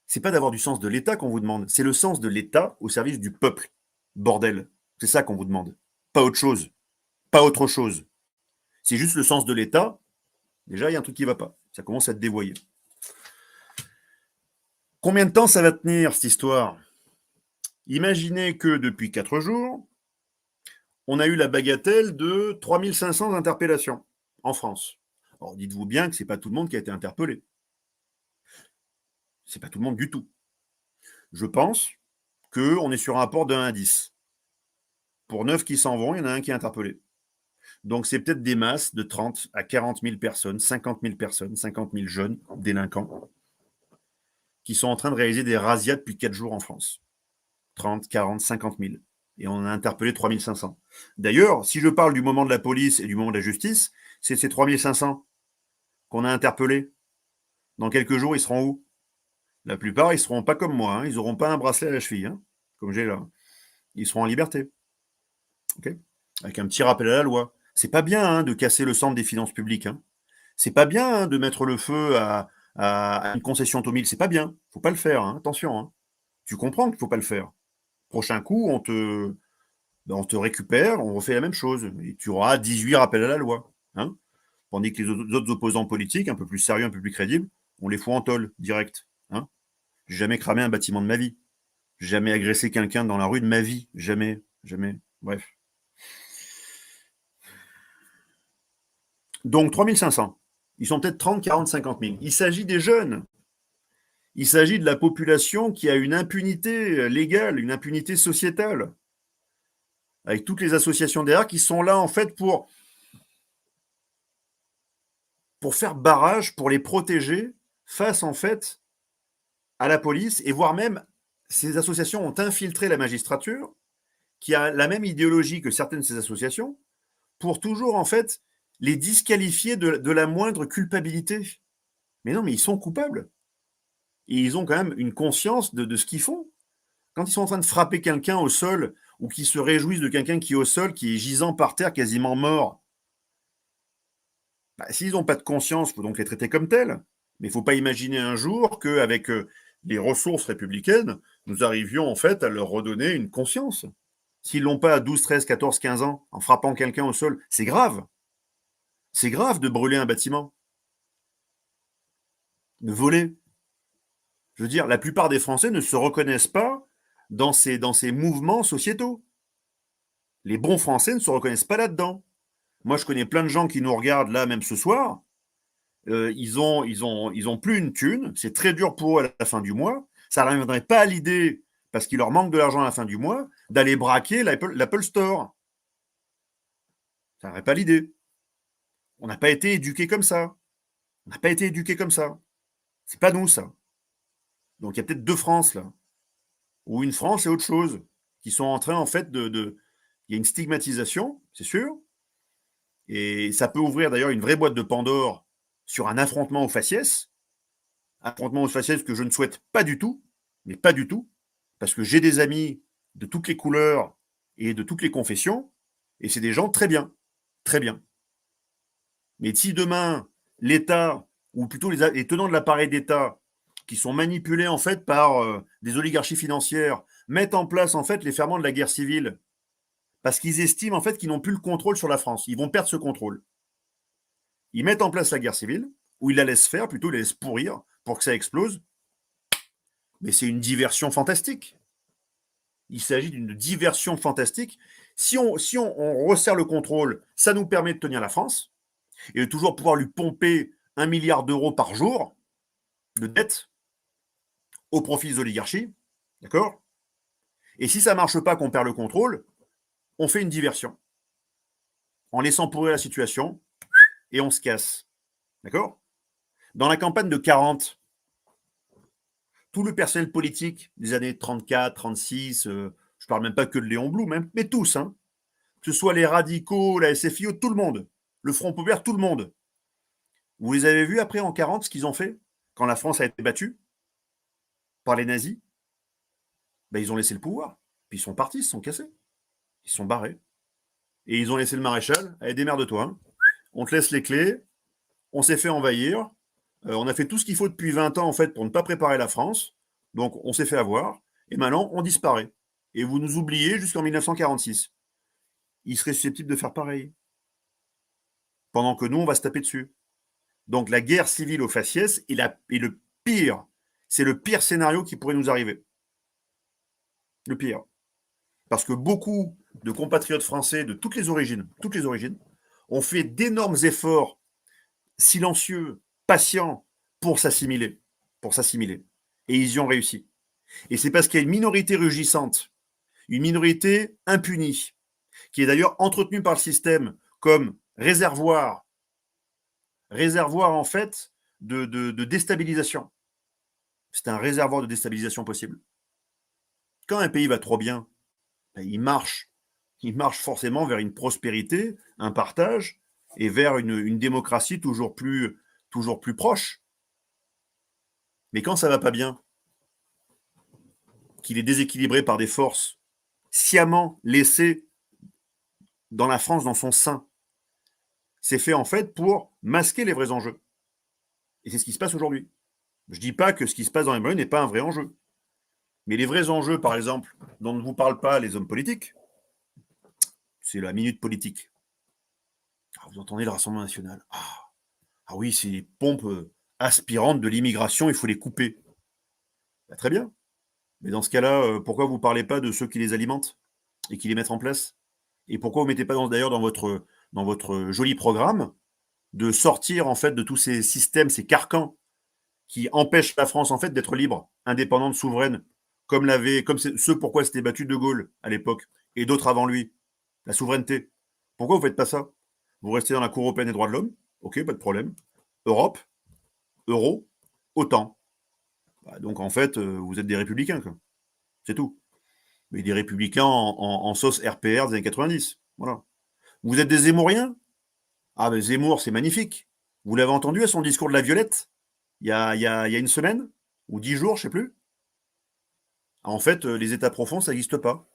c'est pas d'avoir du sens de l'État qu'on vous demande, c'est le sens de l'État au service du peuple. Bordel. C'est ça qu'on vous demande. Pas autre chose. Pas autre chose. C'est juste le sens de l'État. Déjà, il y a un truc qui va pas. Ça commence à être dévoyé. Combien de temps ça va tenir, cette histoire? Imaginez que depuis 4 jours, on a eu la bagatelle de 3500 interpellations en France. Alors, dites-vous bien que c'est pas tout le monde qui a été interpellé. C'est pas tout le monde du tout. Je pense qu'on est sur un rapport de 1 à 10. Pour 9 qui s'en vont, il y en a un qui est interpellé. Donc c'est peut-être des masses de 30 à 40 000 personnes, 50 000 personnes, 50 000 jeunes délinquants qui sont en train de réaliser des razzias depuis 4 jours en France. 30, 40, 50 000. Et on a interpellé 3 500. D'ailleurs, si je parle du moment de la police et du moment de la justice, c'est ces 3 500 qu'on a interpellés. Dans quelques jours, ils seront où? La plupart, ils seront pas comme moi. Ils n'auront pas un bracelet à la cheville, comme j'ai là. Ils seront en liberté. Okay, avec un petit rappel à la loi. C'est pas bien de casser le centre des finances publiques. C'est pas bien de mettre le feu à une concession automobile. C'est pas bien. Faut pas le faire. Attention. Tu comprends qu'il faut pas le faire. Prochain coup, on te récupère, on refait la même chose. Et tu auras 18 rappels à la loi. Tandis que les autres opposants politiques, un peu plus sérieux, un peu plus crédibles, on les fout en tôle, direct. J'ai jamais cramé un bâtiment de ma vie. J'ai jamais agressé quelqu'un dans la rue de ma vie. Jamais. Jamais. Bref. Donc 3 500. Ils sont peut-être 30, 40, 50 000. Il s'agit des jeunes. Il s'agit de la population qui a une impunité légale, une impunité sociétale. Avec toutes les associations derrière qui sont là en fait pour faire barrage, pour les protéger face en fait à la police, et voire même ces associations ont infiltré la magistrature qui a la même idéologie que certaines de ces associations pour toujours en fait les disqualifier de la moindre culpabilité. Mais non, mais ils sont coupables. Et ils ont quand même une conscience de ce qu'ils font. Quand ils sont en train de frapper quelqu'un au sol, ou qu'ils se réjouissent de quelqu'un qui est au sol, qui est gisant par terre, quasiment mort, s'ils n'ont pas de conscience, il faut donc les traiter comme tels. Mais il ne faut pas imaginer un jour qu'avec les ressources républicaines, nous arrivions en fait à leur redonner une conscience. S'ils l'ont pas à 12, 13, 14, 15 ans, en frappant quelqu'un au sol, c'est grave. C'est grave de brûler un bâtiment. De voler. Je veux dire, la plupart des Français ne se reconnaissent pas dans ces mouvements sociétaux. Les bons Français ne se reconnaissent pas là-dedans. Moi, je connais plein de gens qui nous regardent là, même ce soir. Ils ont plus une thune. C'est très dur pour eux à la fin du mois. Ça ne leur viendrait pas à l'idée, parce qu'il leur manque de l'argent à la fin du mois, d'aller braquer l'Apple Store. Ça n'aurait pas l'idée. On n'a pas été éduqués comme ça. On n'a pas été éduqués comme ça. C'est pas nous, ça. Donc il y a peut-être deux France, là. Ou une France et autre chose, qui sont en train, en fait, Il y a une stigmatisation, c'est sûr, et ça peut ouvrir d'ailleurs une vraie boîte de Pandore sur un affrontement aux faciès que je ne souhaite pas du tout, mais pas du tout, parce que j'ai des amis de toutes les couleurs et de toutes les confessions, et c'est des gens très bien, très bien. Mais si demain, l'État, ou plutôt les tenants de l'appareil d'État, qui sont manipulés en fait par des oligarchies financières, mettent en place en fait les ferments de la guerre civile, parce qu'ils estiment en fait qu'ils n'ont plus le contrôle sur la France, ils vont perdre ce contrôle. Ils mettent en place la guerre civile, ou ils la laissent faire, plutôt ils la laissent pourrir pour que ça explose, mais c'est une diversion fantastique. Il s'agit d'une diversion fantastique. Si on resserre le contrôle, ça nous permet de tenir la France et de toujours pouvoir lui pomper 1 milliard d'euros par jour de dette au profit des oligarchies. D'accord? Et si ça ne marche pas, qu'on perd le contrôle, on fait une diversion en laissant pourrir la situation et on se casse. D'accord? Dans la campagne de 40, tout le personnel politique des années 34, 36, je ne parle même pas que de Léon Blum, hein, mais tous, hein, que ce soit les radicaux, la SFIO, tout le monde, le Front populaire, tout le monde. Vous les avez vus après en 40 ce qu'ils ont fait quand la France a été battue par les nazis? Ben, ils ont laissé le pouvoir. Puis ils sont partis, ils se sont cassés. Ils se sont barrés. Et ils ont laissé le maréchal. Allez, démerde-toi. Hein. On te laisse les clés. On s'est fait envahir. On a fait tout ce qu'il faut depuis 20 ans en fait pour ne pas préparer la France. Donc on s'est fait avoir. Et maintenant, on disparaît. Et vous nous oubliez jusqu'en 1946. Ils seraient susceptibles de faire pareil. Pendant que nous, on va se taper dessus. Donc la guerre civile au faciès est le pire. C'est le pire scénario qui pourrait nous arriver. Le pire. Parce que beaucoup de compatriotes français de toutes les origines, ont fait d'énormes efforts silencieux, patients, pour s'assimiler. Et ils y ont réussi. Et c'est parce qu'il y a une minorité rugissante, une minorité impunie, qui est d'ailleurs entretenue par le système comme réservoir en fait de déstabilisation. C'est un réservoir de déstabilisation possible. Quand un pays va trop bien, il marche forcément vers une prospérité, un partage, et vers une démocratie toujours plus proche. Mais quand ça va pas bien, qu'il est déséquilibré par des forces sciemment laissées dans la France, dans son sein, c'est fait en fait pour masquer les vrais enjeux. Et c'est ce qui se passe aujourd'hui. Je ne dis pas que ce qui se passe dans les États-Unis n'est pas un vrai enjeu. Mais les vrais enjeux, par exemple, dont ne vous parlent pas les hommes politiques, c'est la minute politique. Ah, vous entendez le Rassemblement national. Ah oui, c'est les pompes aspirantes de l'immigration, il faut les couper. Bah, très bien. Mais dans ce cas-là, pourquoi vous ne parlez pas de ceux qui les alimentent et qui les mettent en place? Et pourquoi vous ne mettez pas d'ailleurs dans votre joli programme de sortir en fait de tous ces systèmes, ces carcans qui empêchent la France en fait d'être libre, indépendante, souveraine, comme ceux pourquoi s'était battu De Gaulle à l'époque et d'autres avant lui, la souveraineté. Pourquoi vous ne faites pas ça? Vous restez dans la Cour européenne des droits de l'homme, ok, pas de problème. Europe, euro, OTAN. Bah, donc en fait, vous êtes des républicains, quoi. C'est tout. Mais des républicains en sauce RPR des années 90. Voilà. Vous êtes des Zemmouriens? Ah ben Zemmour, c'est magnifique. Vous l'avez entendu à son discours de la Violette il y a une semaine? Ou 10 jours, je sais plus. En fait, les États profonds, ça n'existe pas.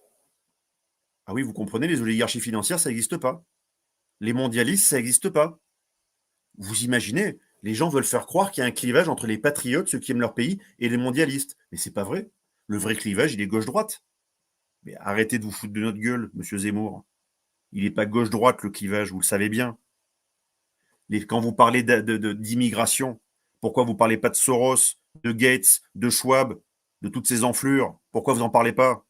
Ah oui, vous comprenez, les oligarchies financières, ça n'existe pas. Les mondialistes, ça n'existe pas. Vous imaginez, les gens veulent faire croire qu'il y a un clivage entre les patriotes, ceux qui aiment leur pays, et les mondialistes. Mais c'est pas vrai. Le vrai clivage, il est gauche-droite. Mais arrêtez de vous foutre de notre gueule, monsieur Zemmour. Il n'est pas gauche-droite, le clivage, vous le savez bien. Quand vous parlez d'immigration, pourquoi vous ne parlez pas de Soros, de Gates, de Schwab, de toutes ces enflures? Pourquoi vous n'en parlez pas?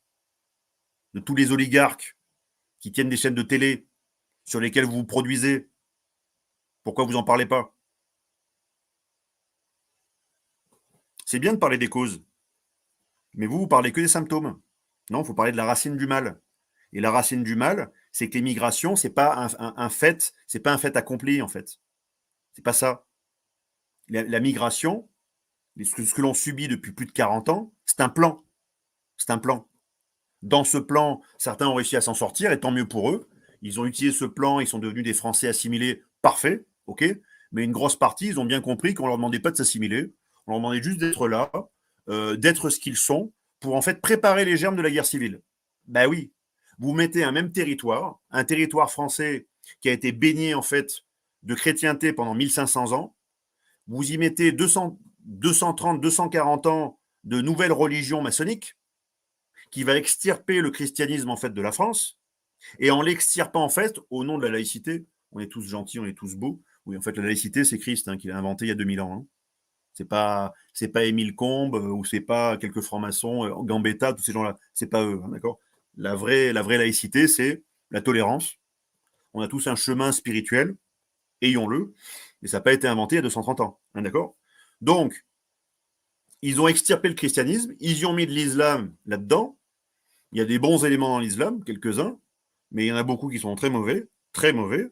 De tous les oligarques qui tiennent des chaînes de télé sur lesquelles vous vous produisez? Pourquoi vous n'en parlez pas? C'est bien de parler des causes, mais vous parlez que des symptômes. Non, il faut parler de la racine du mal. Et la racine du mal, c'est que l'immigration, c'est pas un fait, c'est pas un fait accompli en fait. C'est pas ça. La migration, ce que l'on subit depuis plus de 40 ans, c'est un plan. C'est un plan. Dans ce plan, certains ont réussi à s'en sortir, et tant mieux pour eux. Ils ont utilisé ce plan, ils sont devenus des Français assimilés parfaits, ok. Mais une grosse partie, ils ont bien compris qu'on leur demandait pas de s'assimiler, on leur demandait juste d'être là, d'être ce qu'ils sont, pour en fait préparer les germes de la guerre civile. Ben oui, vous mettez un territoire français qui a été baigné en fait de chrétienté pendant 1500 ans, vous y mettez 230, 240 ans de nouvelles religions maçonniques, qui va extirper le christianisme en fait de la France, et en l'extirpant en fait au nom de la laïcité, on est tous gentils, on est tous beaux. Oui, en fait, la laïcité, c'est Christ qui l'a inventé il y a 2000 ans. Hein. C'est pas Émile Combes ou c'est pas quelques francs-maçons, Gambetta, tous ces gens-là. C'est pas eux, hein, d'accord. La vraie laïcité, c'est la tolérance. On a tous un chemin spirituel, ayons-le, mais ça n'a pas été inventé il y a 230 ans, hein, d'accord. Donc, ils ont extirpé le christianisme, ils y ont mis de l'islam là-dedans. Il y a des bons éléments dans l'islam, quelques-uns, mais il y en a beaucoup qui sont très mauvais, très mauvais.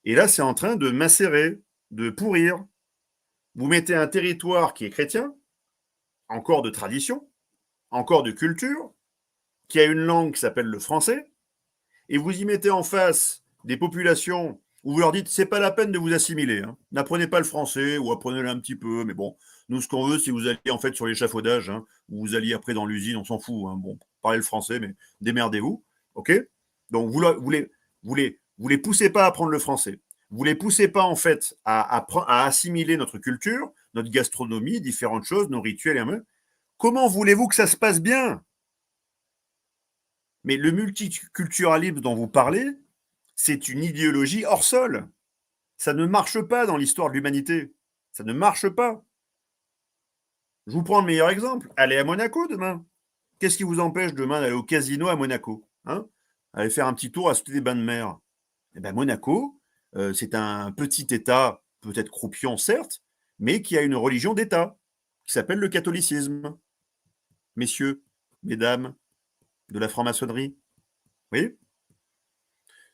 Et là, c'est en train de macérer, de pourrir. Vous mettez un territoire qui est chrétien, encore de tradition, encore de culture, qui a une langue qui s'appelle le français, et vous y mettez en face des populations où vous leur dites c'est pas la peine de vous assimiler, hein. N'apprenez pas le français ou apprenez-le un petit peu, mais bon, nous ce qu'on veut, c'est que vous alliez en fait sur l'échafaudage, hein, ou vous alliez après dans l'usine, on s'en fout, hein. Bon, parlez le français, mais démerdez-vous, ok. Donc vous les poussez pas à apprendre le français, vous les poussez pas en fait à assimiler notre culture, notre gastronomie, différentes choses, nos rituels, et comment voulez-vous que ça se passe bien? Mais le multiculturalisme dont vous parlez, c'est une idéologie hors sol. Ça ne marche pas dans l'histoire de l'humanité. Ça ne marche pas. Je vous prends le meilleur exemple. Allez à Monaco demain. Qu'est-ce qui vous empêche demain d'aller au casino à Monaco, hein? Allez faire un petit tour à sauter des bains de mer. Eh bien, Monaco, c'est un petit État, peut-être croupion, certes, mais qui a une religion d'État, qui s'appelle le catholicisme. Messieurs, mesdames, de la franc-maçonnerie. Vous voyez?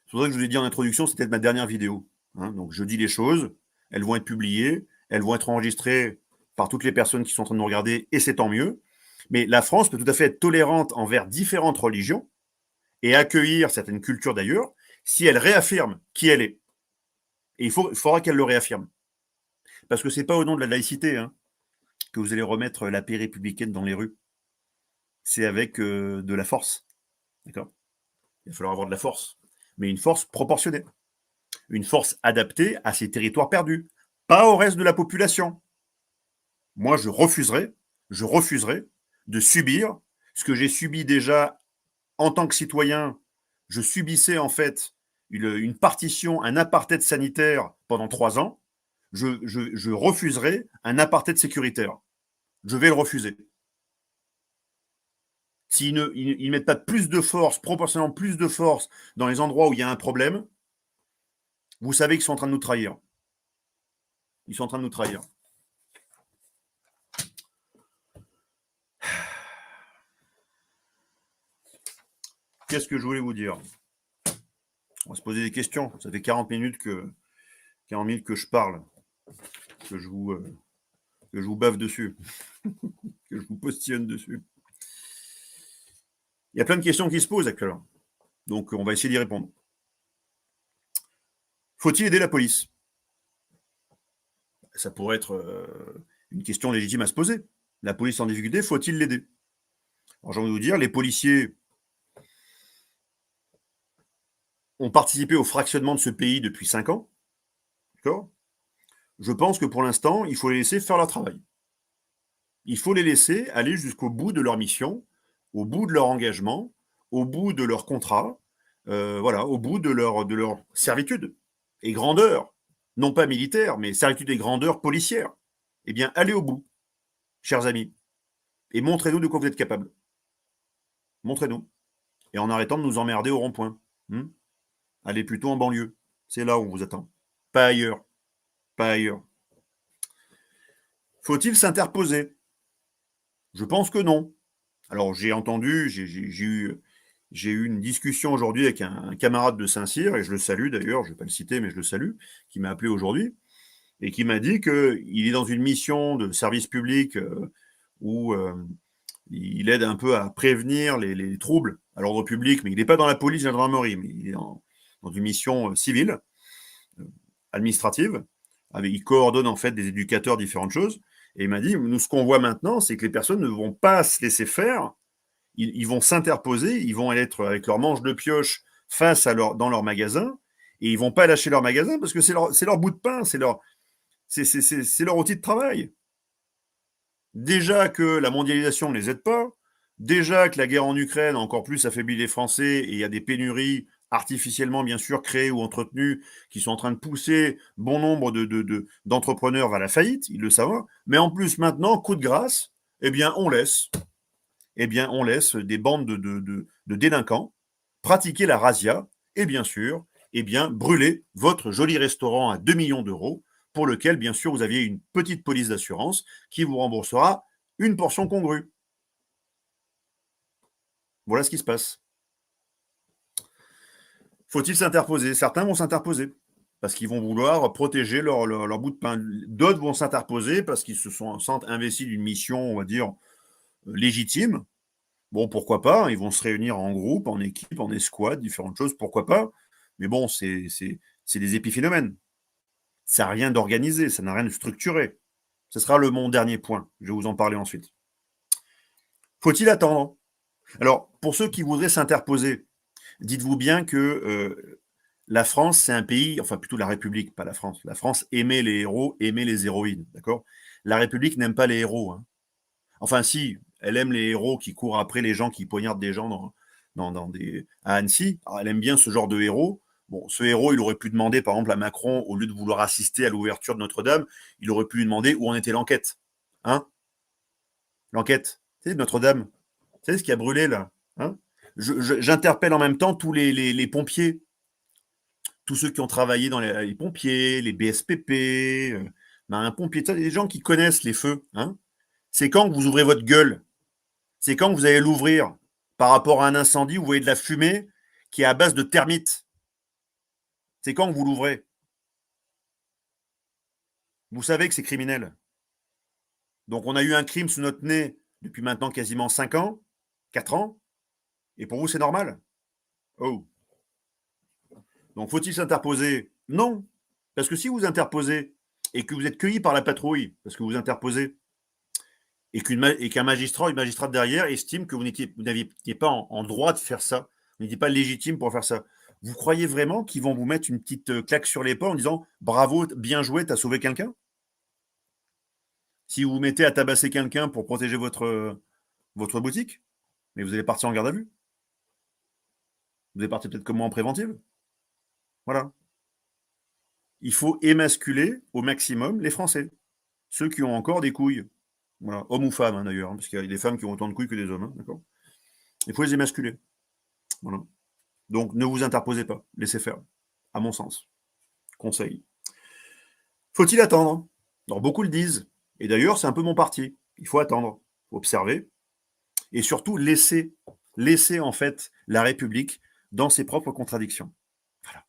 C'est pour ça que je vous ai dit en introduction, c'était ma dernière vidéo. Hein. Donc je dis les choses, elles vont être publiées, elles vont être enregistrées par toutes les personnes qui sont en train de nous regarder, et c'est tant mieux. Mais la France peut tout à fait être tolérante envers différentes religions et accueillir certaines cultures d'ailleurs, si elle réaffirme qui elle est. Et il faudra qu'elle le réaffirme. Parce que c'est pas au nom de la laïcité, hein, que vous allez remettre la paix républicaine dans les rues. C'est avec de la force. D'accord? Il va falloir avoir de la force. Mais une force proportionnée. Une force adaptée à ces territoires perdus, pas au reste de la population. Moi, je refuserai de subir ce que j'ai subi déjà en tant que citoyen. Je subissais en fait une partition, un apartheid sanitaire pendant 3 ans. Je refuserai un apartheid sécuritaire. Je vais le refuser. S'ils ne mettent pas plus de force, proportionnellement plus de force dans les endroits où il y a un problème, vous savez qu'ils sont en train de nous trahir. Ils sont en train de nous trahir. Qu'est-ce que je voulais vous dire? On va se poser des questions. Ça fait 40 minutes que je parle, que je vous bave dessus, que je vous postillonne dessus. Il y a plein de questions qui se posent actuellement. Donc, on va essayer d'y répondre. Faut-il aider la police? Ça pourrait être une question légitime à se poser. La police en difficulté, faut-il l'aider? Alors, j'ai envie de vous dire, les policiers ont participé au fractionnement de ce pays depuis 5 ans. D'accord? Je pense que pour l'instant, il faut les laisser faire leur travail. Il faut les laisser aller jusqu'au bout de leur mission, au bout de leur engagement, au bout de leur contrat, voilà, au bout de leur servitude et grandeur, non pas militaire, mais servitude et grandeur policière. Eh bien, allez au bout, chers amis, et montrez-nous de quoi vous êtes capables. Montrez-nous. Et en arrêtant de nous emmerder au rond-point. Allez plutôt en banlieue. C'est là où on vous attend. Pas ailleurs. Pas ailleurs. Faut-il s'interposer? Je pense que non. Alors, j'ai entendu, j'ai eu une discussion aujourd'hui avec un camarade de Saint-Cyr, et je le salue d'ailleurs, je ne vais pas le citer, mais je le salue, qui m'a appelé aujourd'hui, et qui m'a dit qu'il est dans une mission de service public où Il aide un peu à prévenir les troubles à l'ordre public, mais il n'est pas dans la police, la gendarmerie, mais il est dans une mission civile, administrative. Il coordonne en fait des éducateurs, différentes choses. Et il m'a dit, nous, ce qu'on voit maintenant, c'est que les personnes ne vont pas se laisser faire. Ils vont s'interposer, ils vont être avec leur manche de pioche face à dans leur magasin, et ils vont pas lâcher leur magasin parce que c'est leur bout de pain, c'est leur outil de travail. Déjà que la mondialisation ne les aide pas, déjà que la guerre en Ukraine a encore plus affaibli les Français et il y a des pénuries artificiellement bien sûr créées ou entretenues qui sont en train de pousser bon nombre d'entrepreneurs vers la faillite, ils le savent. Mais en plus maintenant, coup de grâce, eh bien on laisse des bandes de délinquants pratiquer la razzia et bien sûr, brûler votre joli restaurant à 2 millions d'euros pour lequel, bien sûr, vous aviez une petite police d'assurance qui vous remboursera une portion congrue. Voilà ce qui se passe. Faut-il s'interposer? Certains vont s'interposer parce qu'ils vont vouloir protéger leur bout de pain. D'autres vont s'interposer parce qu'ils se sentent investis d'une mission, on va dire, légitime. Bon, pourquoi pas, ils vont se réunir en groupe, en équipe, en escouade, différentes choses, pourquoi pas. Mais bon, c'est des épiphénomènes. Ça n'a rien d'organisé, ça n'a rien de structuré. Ce sera mon dernier point, je vais vous en parler ensuite. Faut-il attendre? Alors, pour ceux qui voudraient s'interposer, dites-vous bien que la France, c'est un pays, enfin plutôt la République, pas la France. La France aimait les héros, aimait les héroïnes, d'accord? La République n'aime pas les héros, hein. Enfin, si, elle aime les héros qui courent après les gens qui poignardent des gens à Annecy. Alors, elle aime bien ce genre de héros. Bon, ce héros, il aurait pu demander, par exemple, à Macron, au lieu de vouloir assister à l'ouverture de Notre-Dame, il aurait pu lui demander où en était l'enquête. Hein? L'enquête. Tu sais, Notre-Dame. Tu sais ce qui a brûlé, là? Hein? J'interpelle en même temps tous les pompiers, tous ceux qui ont travaillé dans les pompiers, les BSPP, marins pompiers, les gens qui connaissent les feux. Hein? C'est quand que vous ouvrez votre gueule? C'est quand vous allez l'ouvrir par rapport à un incendie, vous voyez de la fumée qui est à base de termites. C'est quand que vous l'ouvrez? Vous savez que c'est criminel. Donc on a eu un crime sous notre nez depuis maintenant quasiment 5 ans, 4 ans, et pour vous c'est normal? Oh. Donc faut-il s'interposer? Non. Parce que si vous interposez et que vous êtes cueilli par la patrouille, parce que vous interposez, et qu'un magistrat ou une magistrate derrière estime que vous n'aviez pas en droit de faire ça, vous n'étiez pas légitime pour faire ça. Vous croyez vraiment qu'ils vont vous mettre une petite claque sur l'épaule en disant bravo, bien joué, t'as sauvé quelqu'un? Si vous vous mettez à tabasser quelqu'un pour protéger votre boutique, mais vous allez partir en garde à vue. Vous allez partir peut-être comme moi en préventive. Voilà. Il faut émasculer au maximum les Français, ceux qui ont encore des couilles. Voilà, hommes ou femmes hein, d'ailleurs, hein, parce qu'il y a des femmes qui ont autant de couilles que des hommes. Hein, d'accord. Il faut les émasculer. Voilà. Donc ne vous interposez pas, laissez faire, à mon sens. Conseil. Faut-il attendre? Alors beaucoup le disent, et d'ailleurs c'est un peu mon parti. Il faut attendre, il faut observer, et surtout laisser en fait la République dans ses propres contradictions. Voilà.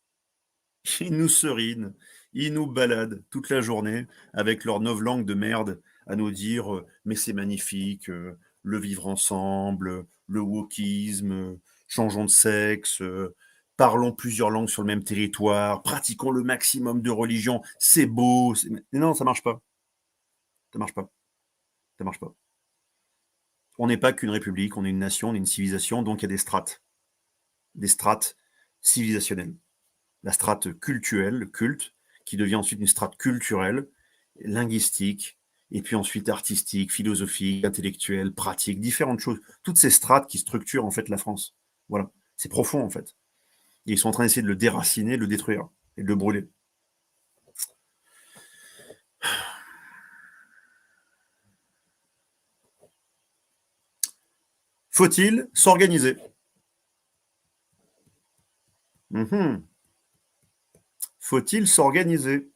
Ils nous serinent, ils nous baladent toute la journée avec leur novlangue de merde à nous dire mais c'est magnifique, le vivre ensemble, le wokisme, changeons de sexe, parlons plusieurs langues sur le même territoire, pratiquons le maximum de religions, c'est beau. Mais non, ça marche pas. Ça marche pas. Ça marche pas. On n'est pas qu'une république, on est une nation, on est une civilisation, donc il y a des strates civilisationnelles. La strate cultuelle, le culte, qui devient ensuite une strate culturelle, linguistique, et puis ensuite artistique, philosophique, intellectuelle, pratique, différentes choses. Toutes ces strates qui structurent en fait la France. Voilà. C'est profond en fait. Et ils sont en train d'essayer de le déraciner, de le détruire et de le brûler. Faut-il s'organiser? Faut-il s'organiser?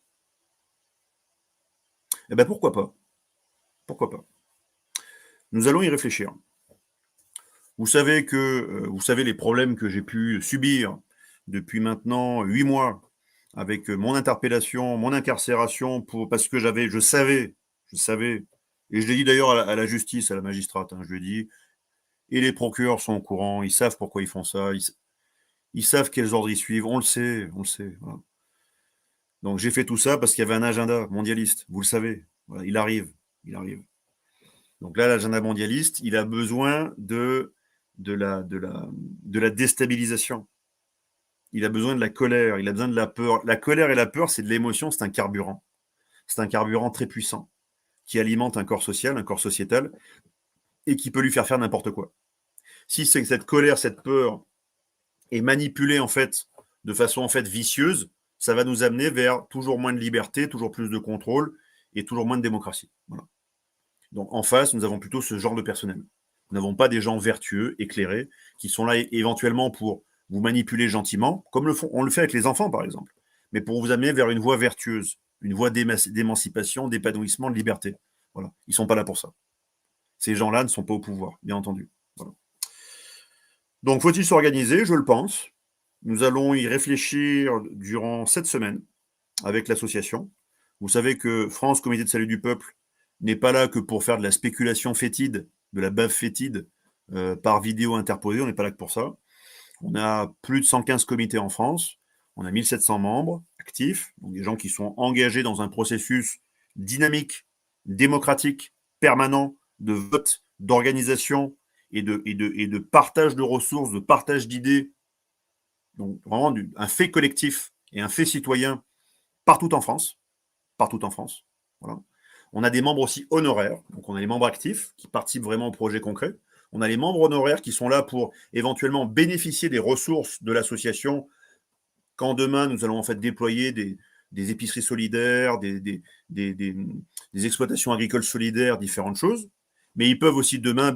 Eh bien pourquoi pas? Pourquoi pas? Nous allons y réfléchir. Vous savez les problèmes que j'ai pu subir depuis maintenant 8 mois avec mon interpellation, mon incarcération parce que je savais Et je l'ai dit d'ailleurs à la justice, à la magistrate, hein, je lui ai dit, et les procureurs sont au courant, ils savent pourquoi ils font ça, ils savent quels ordres ils suivent, on le sait, on le sait. Voilà. Donc j'ai fait tout ça parce qu'il y avait un agenda mondialiste, vous le savez. Voilà, il arrive, il arrive. Donc là, l'agenda mondialiste, il a besoin de la déstabilisation. Il a besoin de la colère, il a besoin de la peur. La colère et la peur, c'est de l'émotion, c'est un carburant. C'est un carburant très puissant qui alimente un corps social, un corps sociétal, et qui peut lui faire n'importe quoi. Si c'est que cette colère, cette peur est manipulée en fait de façon en fait vicieuse, ça va nous amener vers toujours moins de liberté, toujours plus de contrôle et toujours moins de démocratie. Voilà. Donc en face, nous avons plutôt ce genre de personnel. Nous n'avons pas des gens vertueux, éclairés, qui sont là éventuellement pour vous manipuler gentiment, comme on le fait avec les enfants par exemple, mais pour vous amener vers une voie vertueuse, une voie d'émancipation, d'épanouissement, de liberté. Voilà. Ils ne sont pas là pour ça. Ces gens-là ne sont pas au pouvoir, bien entendu. Voilà. Donc faut-il s'organiser? Je le pense. Nous allons y réfléchir durant cette semaine avec l'association. Vous savez que France Comité de Salut du Peuple n'est pas là que pour faire de la spéculation fétide, de la bave fétide par vidéo interposée, on n'est pas là que pour ça. On a plus de 115 comités en France, on a 1700 membres actifs, donc des gens qui sont engagés dans un processus dynamique, démocratique, permanent, de vote, d'organisation et de partage de ressources, de partage d'idées. Donc vraiment un fait collectif et un fait citoyen partout en France. Partout en France. Voilà. On a des membres aussi honoraires, donc on a les membres actifs qui participent vraiment au projet concret. On a les membres honoraires qui sont là pour éventuellement bénéficier des ressources de l'association quand demain nous allons en fait déployer des épiceries solidaires, des exploitations agricoles solidaires, différentes choses. Mais ils peuvent aussi demain,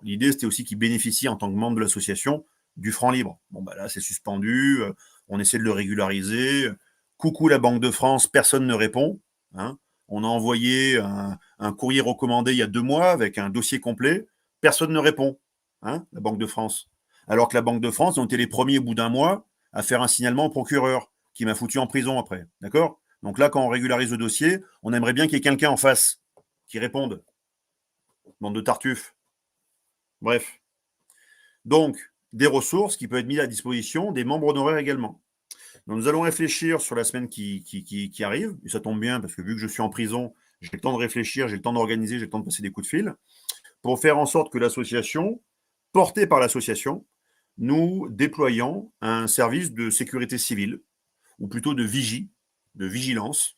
l'idée c'était aussi qu'ils bénéficient en tant que membres de l'association du franc libre. Bon bah là c'est suspendu, on essaie de le régulariser. Coucou la Banque de France, personne ne répond. Hein. On a envoyé un courrier recommandé il y a 2 mois avec un dossier complet, personne ne répond. Hein, la Banque de France. Alors que la Banque de France ont été les premiers au bout d'un mois à faire un signalement au procureur qui m'a foutu en prison après. D'accord? Donc là, quand on régularise le dossier, on aimerait bien qu'il y ait quelqu'un en face qui réponde. Bande de tartuffes. Bref. Donc, des ressources qui peuvent être mises à disposition des membres honoraires également. Donc, nous allons réfléchir sur la semaine qui arrive, et ça tombe bien parce que vu que je suis en prison, j'ai le temps de réfléchir, j'ai le temps d'organiser, j'ai le temps de passer des coups de fil, pour faire en sorte que l'association, portée par l'association, nous déployons un service de sécurité civile, ou plutôt de vigie, de vigilance,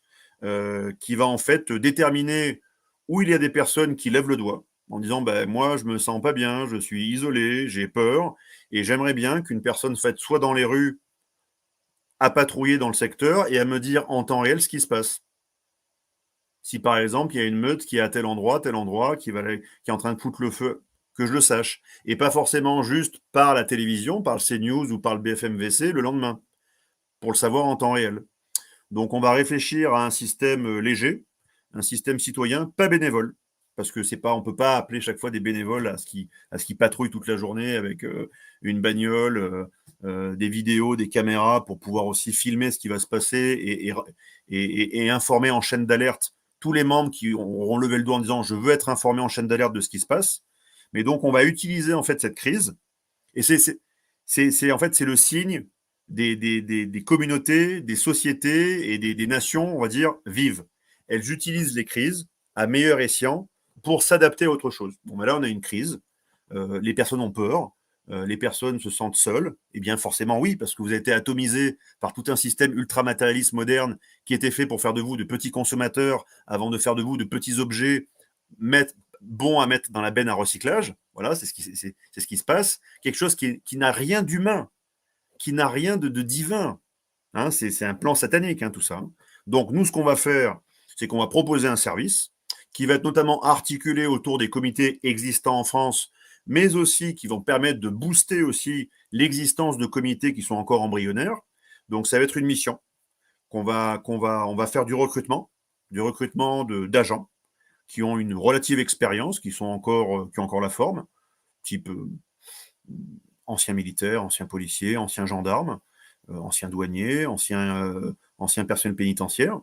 qui va en fait déterminer où il y a des personnes qui lèvent le doigt en disant ben, moi je me sens pas bien, je suis isolé, j'ai peur, et j'aimerais bien qu'une personne soit dans les rues à patrouiller dans le secteur et à me dire en temps réel ce qui se passe. Si par exemple il y a une meute qui est à tel endroit, qui est en train de foutre le feu, que je le sache. Et pas forcément juste par la télévision, par le CNews ou par le BFM-VC le lendemain, pour le savoir en temps réel. Donc on va réfléchir à un système léger, un système citoyen, pas bénévole, parce que c'est pas, on peut pas appeler chaque fois des bénévoles à ce qui patrouillent toute la journée avec une bagnole, des vidéos, des caméras pour pouvoir aussi filmer ce qui va se passer et informer en chaîne d'alerte tous les membres qui auront levé le doigt en disant je veux être informé en chaîne d'alerte de ce qui se passe. Mais donc on va utiliser en fait cette crise et c'est en fait c'est le signe des communautés, des sociétés et des nations, on va dire, vives. Elles utilisent les crises à meilleur escient pour s'adapter à autre chose. Bon, ben là, on a une crise, les personnes ont peur, les personnes se sentent seules. Eh bien, forcément, oui, parce que vous avez été atomisé par tout un système ultra-matérialiste moderne qui était fait pour faire de vous de petits consommateurs avant de faire de vous de petits objets bons à mettre dans la benne à recyclage. Voilà, c'est ce qui se passe. Quelque chose qui n'a rien d'humain, qui n'a rien de divin. Hein, c'est un plan satanique, hein, tout ça. Donc, nous, ce qu'on va faire, c'est qu'on va proposer un service qui va être notamment articulé autour des comités existants en France, mais aussi qui vont permettre de booster aussi l'existence de comités qui sont encore embryonnaires. Donc, ça va être une mission on va faire du recrutement d'agents qui ont une relative expérience, qui ont encore la forme, type anciens militaires, anciens policiers, anciens gendarmes, anciens douaniers, anciens personnels pénitentiaires.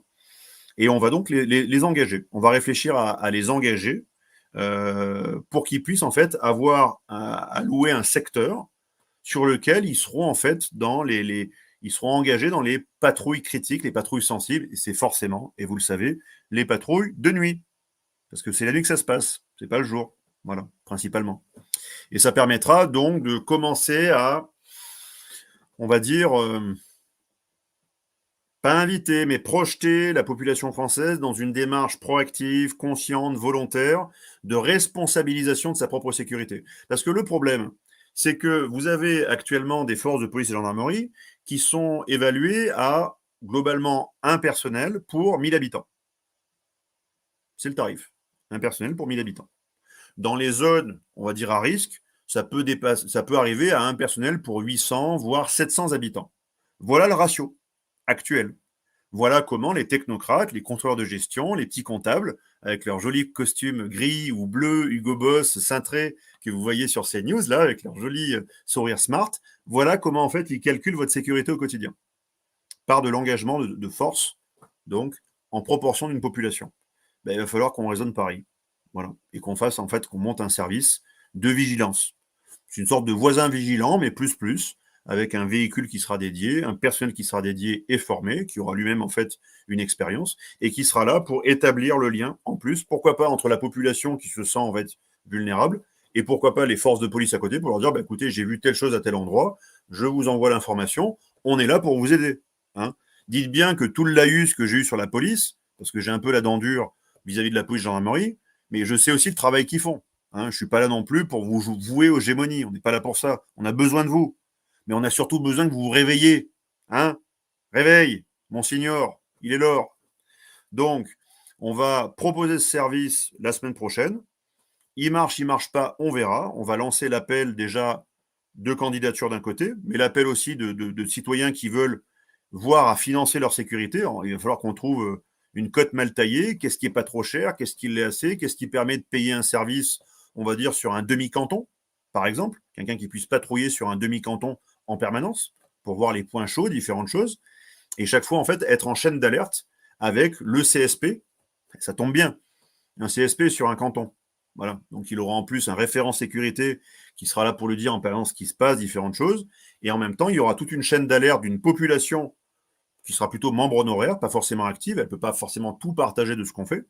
Et on va donc les engager. On va réfléchir à les engager pour qu'ils puissent en fait avoir à louer un secteur sur lequel ils seront en fait ils seront engagés dans les patrouilles critiques, les patrouilles sensibles, et c'est forcément, et vous le savez, les patrouilles de nuit. Parce que c'est la nuit que ça se passe, c'est pas le jour. Voilà, principalement. Et ça permettra donc de commencer à, on va dire, pas inviter, mais projeter la population française dans une démarche proactive, consciente, volontaire, de responsabilisation de sa propre sécurité. Parce que le problème, c'est que vous avez actuellement des forces de police et gendarmerie qui sont évaluées à globalement un personnel pour 1000 habitants. C'est le tarif. Un personnel pour 1000 habitants. Dans les zones, on va dire à risque, ça peut arriver à un personnel pour 800, voire 700 habitants. Voilà le ratio actuel. Voilà comment les technocrates, les contrôleurs de gestion, les petits comptables, avec leurs jolis costumes gris ou bleus, Hugo Boss, cintrés, que vous voyez sur CNews, là, avec leur joli sourire smart, voilà comment en fait ils calculent votre sécurité au quotidien. Par de l'engagement de force, donc, en proportion d'une population. Ben, il va falloir qu'on raisonne pareil. Voilà. Et qu'on fasse, en fait, qu'on monte un service de vigilance. C'est une sorte de voisin vigilant, mais plus, avec un véhicule qui sera dédié, un personnel qui sera dédié et formé, qui aura lui-même, en fait, une expérience, et qui sera là pour établir le lien, en plus, pourquoi pas entre la population qui se sent, en fait, vulnérable, et pourquoi pas les forces de police à côté, pour leur dire, bah, écoutez, j'ai vu telle chose à tel endroit, je vous envoie l'information, on est là pour vous aider. Hein. Dites bien que tout le laïus que j'ai eu sur la police, parce que j'ai un peu la dent dure vis-à-vis de la police gendarmerie, mais je sais aussi le travail qu'ils font. Hein, je suis pas là non plus pour vous vouer aux gémonies. On n'est pas là pour ça. On a besoin de vous. Mais on a surtout besoin que vous vous réveillez. Hein. Réveille, monsignor, il est l'or. Donc, on va proposer ce service la semaine prochaine. Il marche pas, on verra. On va lancer l'appel déjà de candidatures d'un côté, mais l'appel aussi de citoyens qui veulent voir à financer leur sécurité. Alors, il va falloir qu'on trouve une cote mal taillée, qu'est-ce qui est pas trop cher, qu'est-ce qui l'est assez, qu'est-ce qui permet de payer un service, on va dire, sur un demi-canton, par exemple, quelqu'un qui puisse patrouiller sur un demi-canton en permanence, pour voir les points chauds, différentes choses, et chaque fois, en fait, être en chaîne d'alerte avec le CSP, ça tombe bien, un CSP sur un canton. Voilà. Donc, il aura en plus un référent sécurité qui sera là pour lui dire en permanence ce qui se passe, différentes choses. Et en même temps, il y aura toute une chaîne d'alerte d'une population qui sera plutôt membre honoraire, pas forcément active, elle ne peut pas forcément tout partager de ce qu'on fait,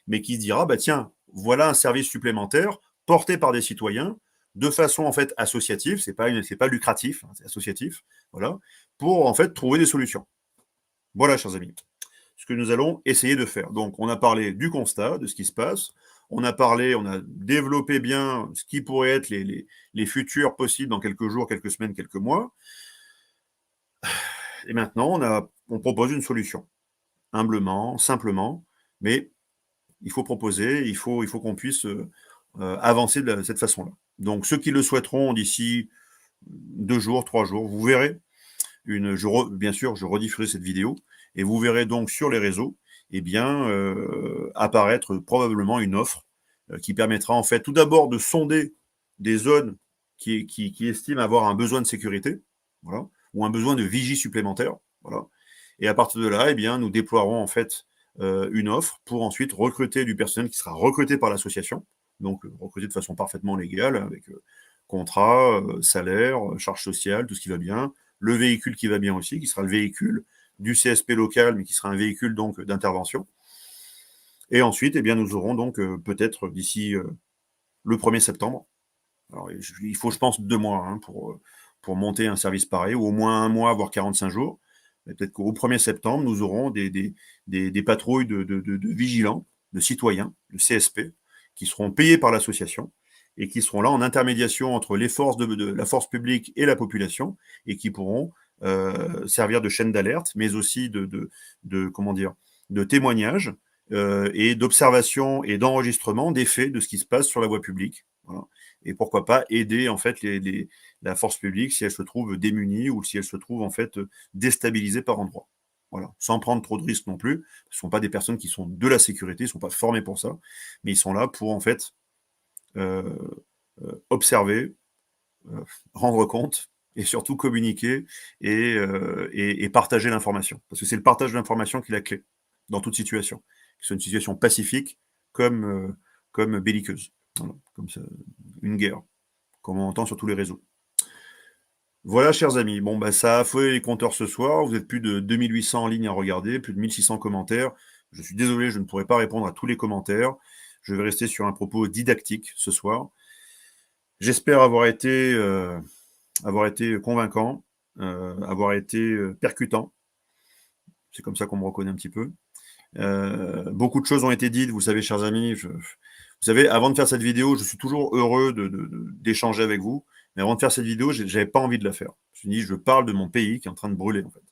mais qui se dira, bah tiens, voilà un service supplémentaire porté par des citoyens, de façon en fait associative, c'est pas lucratif, hein, c'est associatif, voilà, pour en fait trouver des solutions. Voilà, chers amis, ce que nous allons essayer de faire. Donc, on a parlé du constat, de ce qui se passe, on a développé bien ce qui pourrait être les futurs possibles dans quelques jours, quelques semaines, quelques mois. Et maintenant, on propose une solution. Humblement, simplement, mais il faut proposer, il faut qu'on puisse avancer de cette façon-là. Donc, ceux qui le souhaiteront d'ici 2 jours, 3 jours, vous verrez, bien sûr, je rediffuserai cette vidéo, et vous verrez donc sur les réseaux, eh bien, apparaître probablement une offre qui permettra en fait tout d'abord de sonder des zones qui estiment avoir un besoin de sécurité, voilà, ou un besoin de vigie supplémentaire, voilà. Et à partir de là, eh bien, nous déploierons en fait une offre pour ensuite recruter du personnel qui sera recruté par l'association, donc recruté de façon parfaitement légale, avec contrat, salaire, charge sociale, tout ce qui va bien, le véhicule qui va bien aussi, qui sera le véhicule du CSP local, mais qui sera un véhicule donc d'intervention. Et ensuite, eh bien, nous aurons donc peut-être d'ici le 1er septembre. Alors, il faut, je pense, 2 mois hein, pour monter un service pareil, ou au moins 1 mois, voire 45 jours. Peut-être qu'au 1er septembre, nous aurons des patrouilles de vigilants, de citoyens, de CSP, qui seront payés par l'association et qui seront là en intermédiation entre les forces de la force publique et la population, et qui pourront servir de chaîne d'alerte, mais aussi comment dire, de témoignage et d'observation et d'enregistrement des faits de ce qui se passe sur la voie publique. Voilà. Et pourquoi pas aider en fait la force publique si elle se trouve démunie ou si elle se trouve en fait déstabilisée par endroits. Voilà, sans prendre trop de risques non plus. Ce ne sont pas des personnes qui sont de la sécurité, ils ne sont pas formés pour ça, mais ils sont là pour en fait euh, observer, rendre compte et surtout communiquer et partager l'information. Parce que c'est le partage de l'information qui est la clé dans toute situation. Que ce soit une situation pacifique comme comme belliqueuse. Voilà, comme ça, une guerre, comme on entend sur tous les réseaux. Voilà, chers amis. Bon, bah, ça a affolé les compteurs ce soir. Vous êtes plus de 2800 en ligne à regarder, plus de 1600 commentaires. Je suis désolé, je ne pourrai pas répondre à tous les commentaires. Je vais rester sur un propos didactique ce soir. J'espère avoir été convaincant, avoir été percutant. C'est comme ça qu'on me reconnaît un petit peu. Beaucoup de choses ont été dites, vous savez, chers amis. Vous savez, avant de faire cette vidéo, je suis toujours heureux d'échanger avec vous. Mais avant de faire cette vidéo, j'avais pas envie de la faire. Je me suis dit, je parle de mon pays qui est en train de brûler, en fait.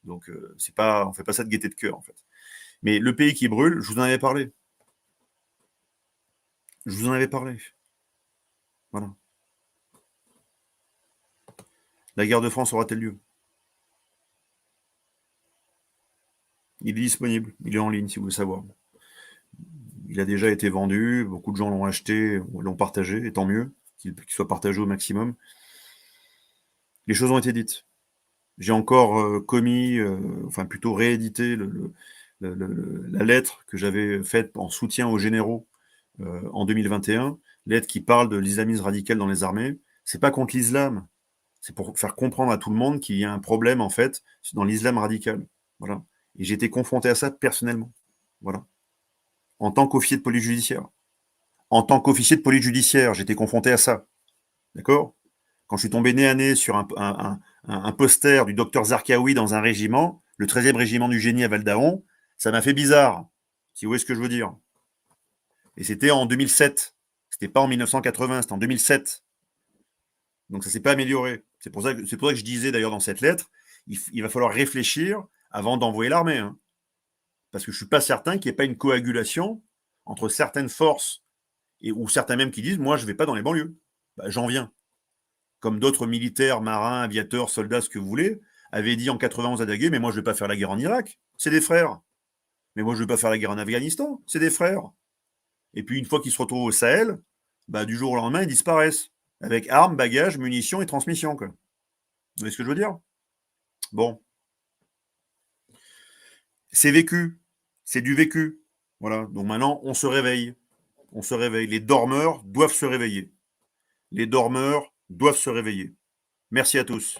Donc, on fait pas ça de gaieté de cœur, en fait. Mais le pays qui brûle, je vous en avais parlé. Je vous en avais parlé. Voilà. La guerre de France aura-t-elle lieu? Il est disponible, il est en ligne, si vous voulez savoir. Il a déjà été vendu, beaucoup de gens l'ont acheté, l'ont partagé, et tant mieux qu'il soit partagé au maximum. Les choses ont été dites. J'ai encore commis, enfin plutôt réédité la lettre que j'avais faite en soutien aux généraux en 2021, lettre qui parle de l'islamisme radical dans les armées. C'est pas contre l'islam, c'est pour faire comprendre à tout le monde qu'il y a un problème en fait dans l'islam radical. Voilà. Et j'ai été confronté à ça personnellement. Voilà. En tant qu'officier de police judiciaire. En tant qu'officier de police judiciaire, j'étais confronté à ça. D'accord? Quand je suis tombé nez à nez sur un poster du docteur Zarqawi dans un régiment, le 13e régiment du génie à Val-d'Aon, ça m'a fait bizarre, si vous voyez ce que je veux dire. Et c'était en 2007. C'était pas en 1980, c'était en 2007. Donc ça s'est pas amélioré. C'est pour ça que je disais d'ailleurs dans cette lettre, il va falloir réfléchir avant d'envoyer l'armée. Hein. Parce que je suis pas certain qu'il n'y ait pas une coagulation entre certaines forces ou certains même qui disent, moi je vais pas dans les banlieues. Bah, j'en viens. Comme d'autres militaires, marins, aviateurs, soldats, ce que vous voulez, avaient dit en 91 à Daguet, mais moi je ne vais pas faire la guerre en Irak, c'est des frères. Mais moi je ne vais pas faire la guerre en Afghanistan, c'est des frères. Et puis une fois qu'ils se retrouvent au Sahel, bah, du jour au lendemain, ils disparaissent. Avec armes, bagages, munitions et transmissions. Quoi. Vous voyez ce que je veux dire? Bon. C'est vécu. C'est du vécu. Voilà. Donc maintenant, on se réveille. On se réveille. Les dormeurs doivent se réveiller. Les dormeurs doivent se réveiller. Merci à tous.